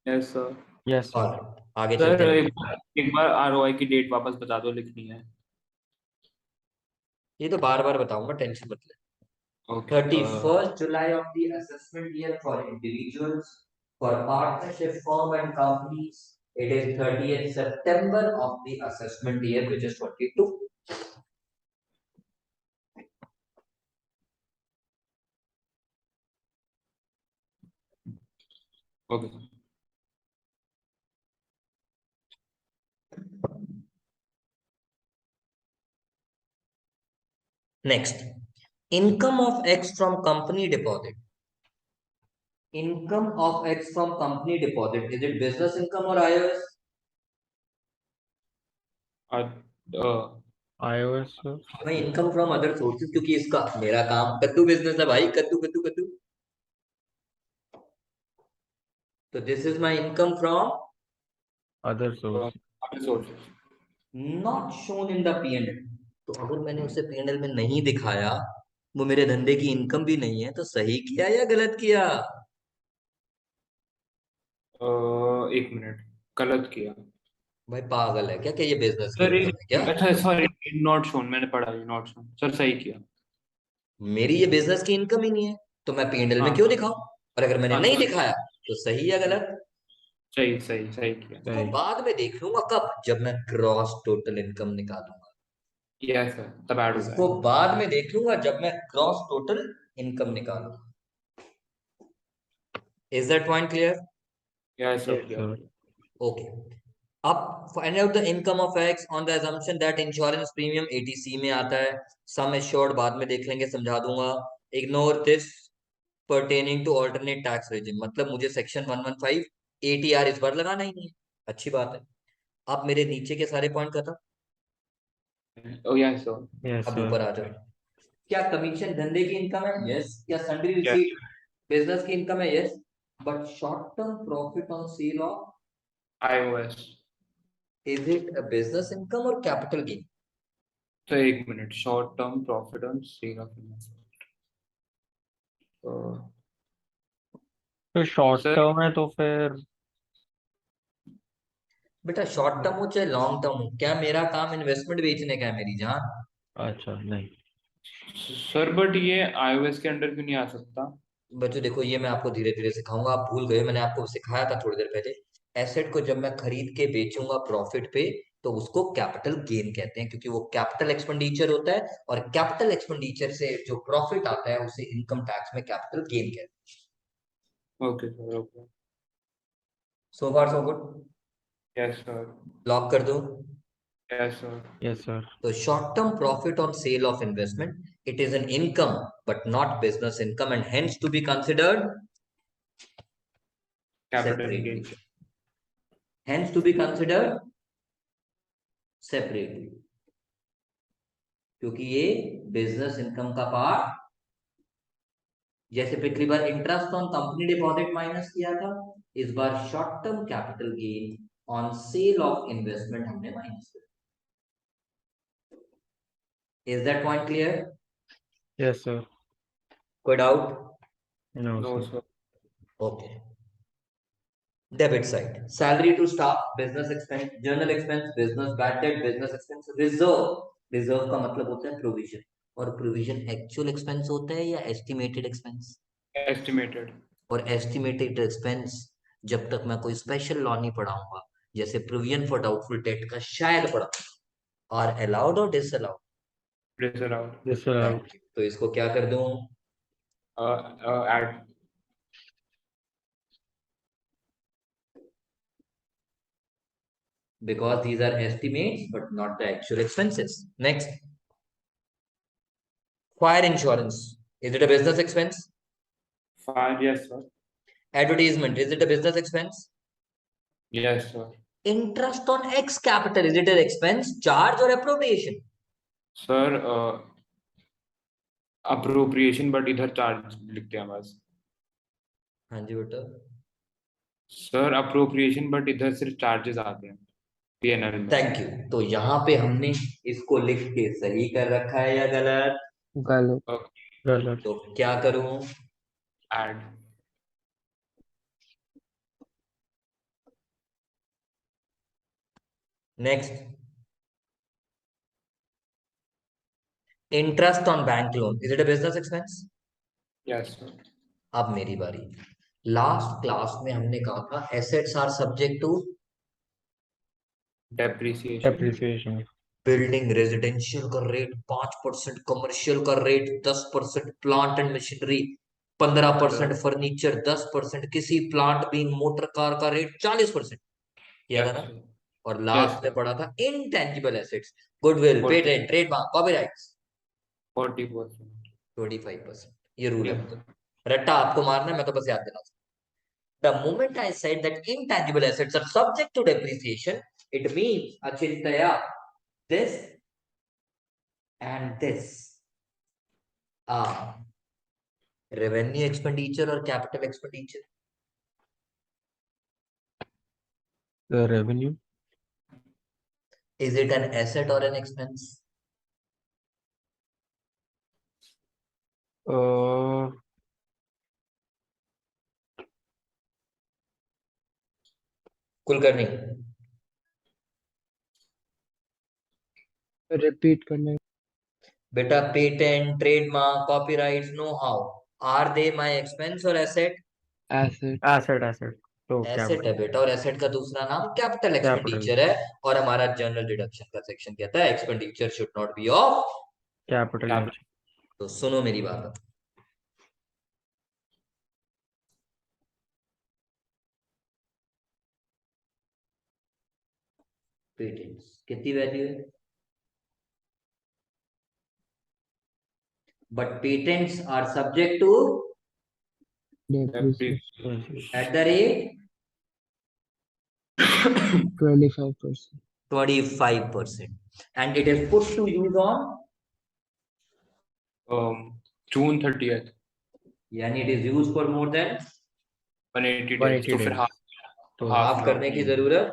Yes sir. Yes sir. Alright, आगे सर चलते हैं एक बेटा। एक बार आरओआई की डेट वापस बता दो, लिखनी है। ये तो बार बार बताऊंगा, टेंशन मत ले। Okay 31st July of the assessment year for individuals. For partnership firm and companies, it is 30th September of the assessment year, which is 22. Okay. Next, income of X from company deposit. Income of X from company deposit. Is it business income or IOS? iOS sir. भाई इनकम फ्रॉम अदर सोर्सेज, क्योंकि इसका मेरा काम कद्दू बिजनेस है भाई, कद्दू कद्दू कद्दू। तो this is my income from Other source. Sources. Not shown in the P&L। तो अगर मैंने उसे P&L में नहीं दिखाया, वो मेरे धंधे की इनकम भी नहीं है, तो सही किया या गलत किया? एक मिनट, गलत किया। भाई पागल है क्या कि ये बिजनेस की सर इनकम है क्या? अच्छा सॉरी, नॉट शोन, मैंने पढ़ा है नॉट शोन, सर सही किया। मेरी ये बिजनेस की इनकम ही नहीं है, तो मैं P&L में हाँ क्यों दिखाऊं? और अगर मैंने हाँ नहीं सर, दिखाया तो सही या गलत? सही सही सही किया। इसको सही। बाद में देख लूंगा, कब? जब मैं क्रॉस टोटल इनकम निकालूंगा। यस सर, तब ऐड हो इसको जाएगा। बाद में देख लूंगा जब मैं क्रॉस टोटल इनकम निकालूंगा। Is that point clear? Yes sir, Yes clear. sir. Okay. अब find out the income of X on the assumption that insurance premium ATC में आता है। सम एश्योर्ड बाद में देख लेंगे, समझा दूंगा। Ignore this pertaining to alternate tax regime, मतलब मुझे सेक्शन 115 ATR इस बार लगाना ही नहीं है। अच्छी बात है। अब मेरे नीचे के सारे पॉइंट खत्म। ओ यस सर। Yes अब sir. ऊपर आ जाओ। क्या कमीशन धंधे की इनकम है? यस। क्या सन्ड्री यस। रिसीट बिजनेस की इनकम है? Yes. But short term profit on sale of, iOS। Is it a business income और कैपिटल गेन? तो एक minute, short term profit on sale of तो शॉर्ट सर टर्म है तो फिर बेटा शॉर्ट टर्म हो चाहे लॉन्ग टर्म हो, क्या मेरा काम इन्वेस्टमेंट बेचने का है मेरी जान? अच्छा नहीं। सर बट ये iOS के अंडर क्यों नहीं आ सकता? बच्चों देखो, ये मैं आपको धीरे धीरे सिखाऊंगा, आप भूल गए, मैंने आपको सिखाया था थोड़ी देर पहले। एसेट को जब मैं खरीद के बेचूंगा प्रॉफिट पे, तो उसको कैपिटल गेन कहते हैं, क्योंकि वो कैपिटल एक्सपेंडिचर होता है, और कैपिटल एक्सपेंडिचर से जो प्रॉफिट आता है उसे इनकम टैक्स में कैपिटल गेन कहते हैं। Okay sir, okay. So far so good. Yes sir. Lock कर दो। Yes sir. Yes sir. तो short term profit on sale of investment, it is an income but not business income, and hence to be considered capital gain. separately. Hence to be considered separately, क्योंकि ये बिजनेस इनकम का पार्ट, जैसे पिछली बार interest on company deposit minus किया था, इस बार short term capital gain on sale of investment हमने माइनस किया। Is that point clear? Yes sir. कोई doubt? No no sir. Sir. Okay. Debit side, salary to staff, business expense, general expense, business bad debt, business expense, reserve. Reserve का मतलब होता है प्रोविजन, और प्रोविजन एक्चुअल एक्सपेंस होता है या एस्टिमेटेड एक्सपेंस? एस्टिमेटेड। और एस्टिमेटेड एक्सपेंस जब तक मैं कोई स्पेशल लॉ नहीं पढ़ाऊंगा, जैसे प्रोविजन फॉर डाउटफुल डेट का शायद पढ़ा, आर अलाउड और disallowed? Disallowed. Yes sir. Thank you. तो इसको क्या कर दूं? Add. Because these are estimates but not the actual expenses. Next, fire insurance, is it a business expense? Five. Yes sir. Advertisement, is it a business expense? Yes sir. Interest on X capital, is it an expense, charge or appropriation? Sir appropriation, but इधर चार्ज लिखते हैं बस। हाँ जी बेटा। सर अप्रोप्रिएशन, बट इधर सिर्फ चार्जेस आते हैं। पीएनएल में। Thank you. तो यहाँ पे हमने इसको लिख के सही कर रखा है या गलत? गलत। गलत। तो क्या करूं? Add. Next, interest on bank loan, is it a business expense? Yes sir. अब मेरी बारी। लास्ट क्लास में हमने कहा था assets are subject to depreciation. Depreciation. Building, residential का रेट 5%, कमर्शियल का rate 10%, plant and machinery 15%, furniture 10%, किसी प्लांट बीइंग मोटर कार का रेट 40%। किया था यस ना? सर। और यस लास्ट में सर। पढ़ा था intangible assets, goodwill, 40 patent, trademark, copyrights 40%। 25%। ये रूल है। रट्टा आपको मारना है, मैं तो बस याद दिला। The moment I said that intangible assets are subject to depreciation, it means Achintaya, this and this are revenue expenditure or capital expenditure. The revenue. Is it an asset or an expense? Uh, Kulkarni, repeat करने। बेटा patent, trademark, copyrights, know how, are they my expense or asset? Asset. asset. तो एसेट है capital. बेटा, और एसेट का दूसरा नाम कैपिटल Capital. एक्सपेंडिचर है। और हमारा जनरल डिडक्शन का सेक्शन कहता है expenditure should not be of. Capital. Capital. तो सुनो मेरी बात। पेटेंट्स कितनी वैल्यू है? But patents are subject to depreciation depreciation. At the rate 25%। 25%, and it is put to use on, June 30th। यानी it is used for more than 180 days, 180 तो फिर days. हाफ तो हाफ हाफ करने की जरूरत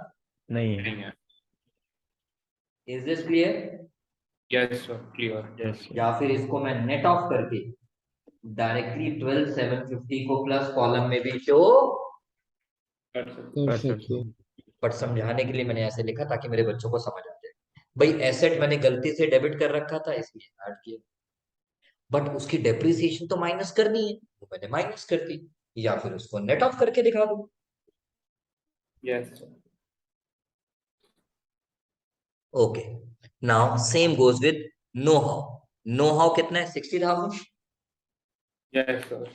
नहीं है. नहीं है। Is this clear? Yes sir, clear. Yes. या फिर इसको मैं नेट ऑफ करके डायरेक्टली 12,750 को प्लस कॉलम में भी शो कर सकते। कर कर सकते सकते हैं। हैं. बट समझाने के लिए मैंने ऐसे लिखा ताकि मेरे बच्चों को समझ आ जाए। भाई एसेट मैंने गलती से डेबिट कर रखा था इसलिए ऐड किया, बट उसकी डेप्रिसिएशन तो माइनस करनी है तो मैंने माइनस कर दी, या फिर उसको नेट ऑफ करके दिखा दूं। Yes sir. Okay, now same goes with know how. Know how कितना है? 60,000। Yes sir.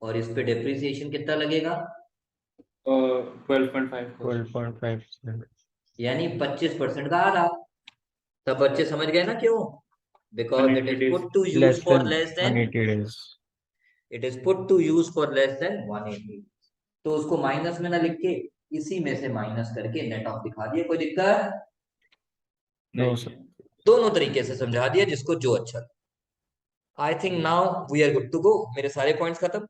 और इस पे डेप्रिसिएशन कितना लगेगा? 12.5%। 12.5%. यानी 25% का आधा। सब बच्चे समझ गए ना क्यों? Because it 180 is days। Put to use Less for than less than 180 days. It is put to use for less than 180। तो उसको माइनस में ना लिख के इसी में से माइनस करके नेट ऑफ दिखा दिया, कोई दिक्कत? No, नहीं sir. है। दोनों तरीके से समझा दिया, जिसको जो अच्छा। I think now we are good to go. मेरे सारे पॉइंट्स खत्म।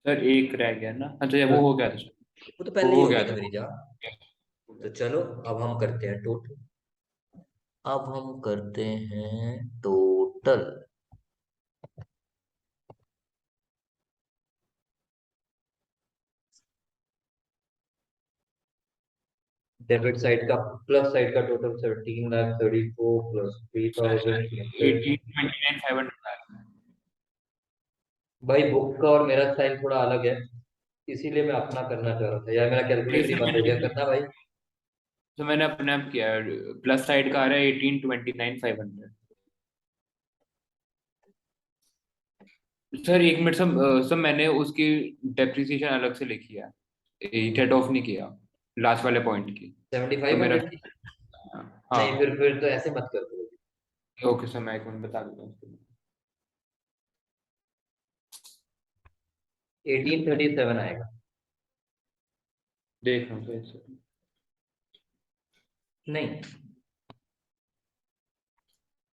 सर एक रह गया ना, अच्छा ये वो हो गया था सर। वो तो वो पहले ही हो हो गया गया था था। मेरी जान। तो चलो अब हम करते हैं टोटल। अब हम करते हैं टोटल। डेबिट साइड का प्लस साइड का टोटल 17,34 प्लस 3,000। 18,29,500। भाई बुक का और मेरा स्टाइल थोड़ा अलग है, इसीलिए मैं अपना करना चाह रहा था, यार मेरा कैलकुलेटर ही सर बंद हो मैंने गया करना भाई। तो मैंने अपने आप किया है, प्लस साइड का आ रहा है 18,29,500। सर एक मिनट सर मैंने उसकी डेप्रिसिएशन अलग से लिखी है, हेड ऑफ नहीं किया लास्ट वाले पॉइंट की। तो मेरा 7,500 की? हाँ। नहीं, फिर तो ऐसे मत कर। ओके सर, मैं एक मिनट बता देता हूँ उसके लिए। 1837 आएगा। देख रहा हूँ सर, एक second। नहीं,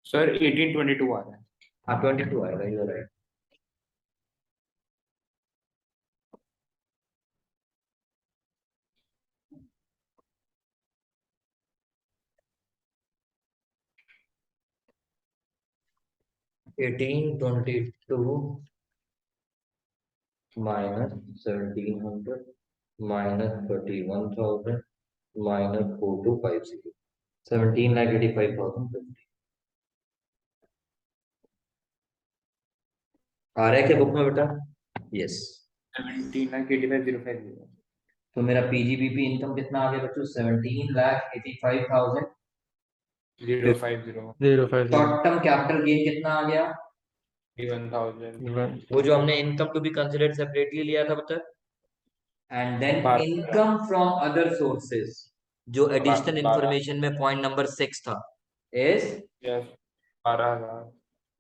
सर 1822 आ रहा है। हाँ 22 आएगा, you right. 1822 minus 1700 minus 31,000 minus 4250 17,85,050 आ रहा है क्या बुक में बेटा? यस। 17,85,050 तो मेरा पीजीबीपी इनकम कितना आ गया बच्चों? 17,85,000। 050 050 शॉर्ट टर्म कैपिटल गेन कितना आ गया? 1,000 वो जो हमने income to be considered separately लिया था बता। And then 12 income from other sources, जो एडिशनल 12 इंफॉर्मेशन में पॉइंट नंबर 6 था, इज यस 12,000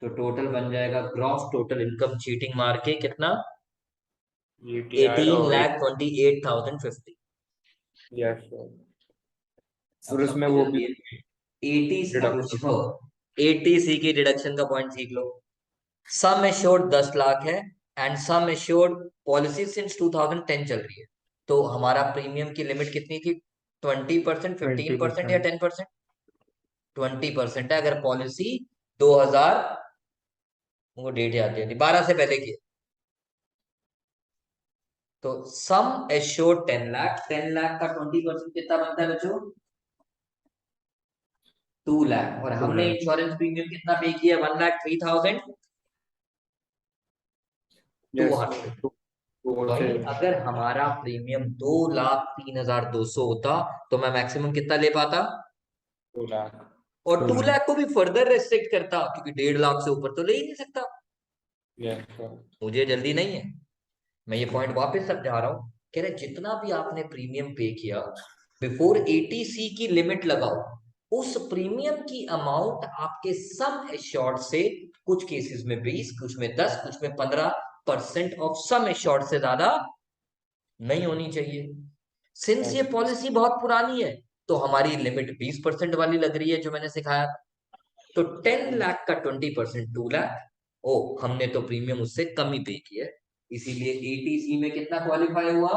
तो टोटल बन जाएगा ग्रॉस टोटल इनकम चीटिंग मार के कितना? GTI और 18,28,050। यस सर अब और उसमें सबको वो जल्दी भी पूछो, डिडक्शन 80C की डिडक्शन का पॉइंट सीख लो। सम एश्योर्ड 10 लाख है and sum assured policy since 2010 चल रही है, तो हमारा प्रीमियम की लिमिट कितनी थी? 20%, 15% या 20%। 10%? 20% है अगर पॉलिसी 2000, वो डेट याद नहीं थी, 12 से पहले की है। तो सम एश्योर्ड 10 लाख, 10 लाख का 20% कितना बनता है बच्चों? 2 लाख। और 2 हमने लाख। इंश्योरेंस प्रीमियम कितना पे किया? 1,03,200। यस सर वो से वही अगर हमारा प्रीमियम 2,03,200 होता तो मैं मैक्सिमम कितना ले पाता? 2 लाख और 2 2 लाख। लाख को भी फर्दर रेस्ट्रिक्ट करता, क्योंकि 1.5 लाख से ऊपर तो ले ही नहीं सकता। यस सर मुझे जल्दी नहीं है, मैं ये पॉइंट वापस समझा रहा हूं। कह रहे जितना भी आपने प्रीमियम पे किया बिफोर 80C की लिमिट लगाओ, उस प्रीमियम की अमाउंट आपके सम एश्योर्ड से कुछ केसेस में 20, कुछ में 10, कुछ में 15% ऑफ सम एश्योर्ड से ज्यादा नहीं होनी चाहिए। सिंस ये पॉलिसी बहुत पुरानी है तो हमारी लिमिट 20% वाली लग रही है जो मैंने सिखाया। तो 10 लाख का 20% 2 लाख। ओ, हमने तो प्रीमियम उससे कम ही पे किया है, इसीलिए 80C में कितना क्वालिफाई हुआ?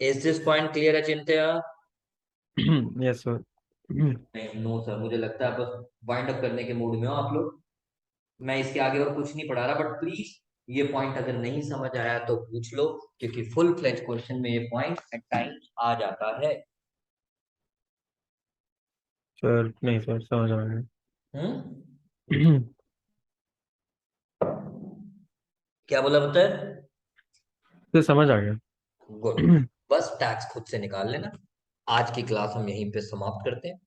इज दिस पॉइंट क्लियर है चिंत्या? Yes sir. नहीं, नो सर, मुझे लगता है बस वाइंड अप करने के मूड में हो आप लोग। मैं इसके आगे और कुछ नहीं पढ़ा रहा, बट प्लीज ये पॉइंट अगर नहीं समझ आया तो पूछ लो, क्योंकि फुल फ्लेज क्वेश्चन में ये पॉइंट एट टाइम आ जाता है। सर नहीं सर, समझ आ गया। क्या बोला बता? सर समझ आ गया। गुड। बस टैक्स खुद से निकाल लेना। आज की क्लास हम यहीं पे समाप्त करते हैं।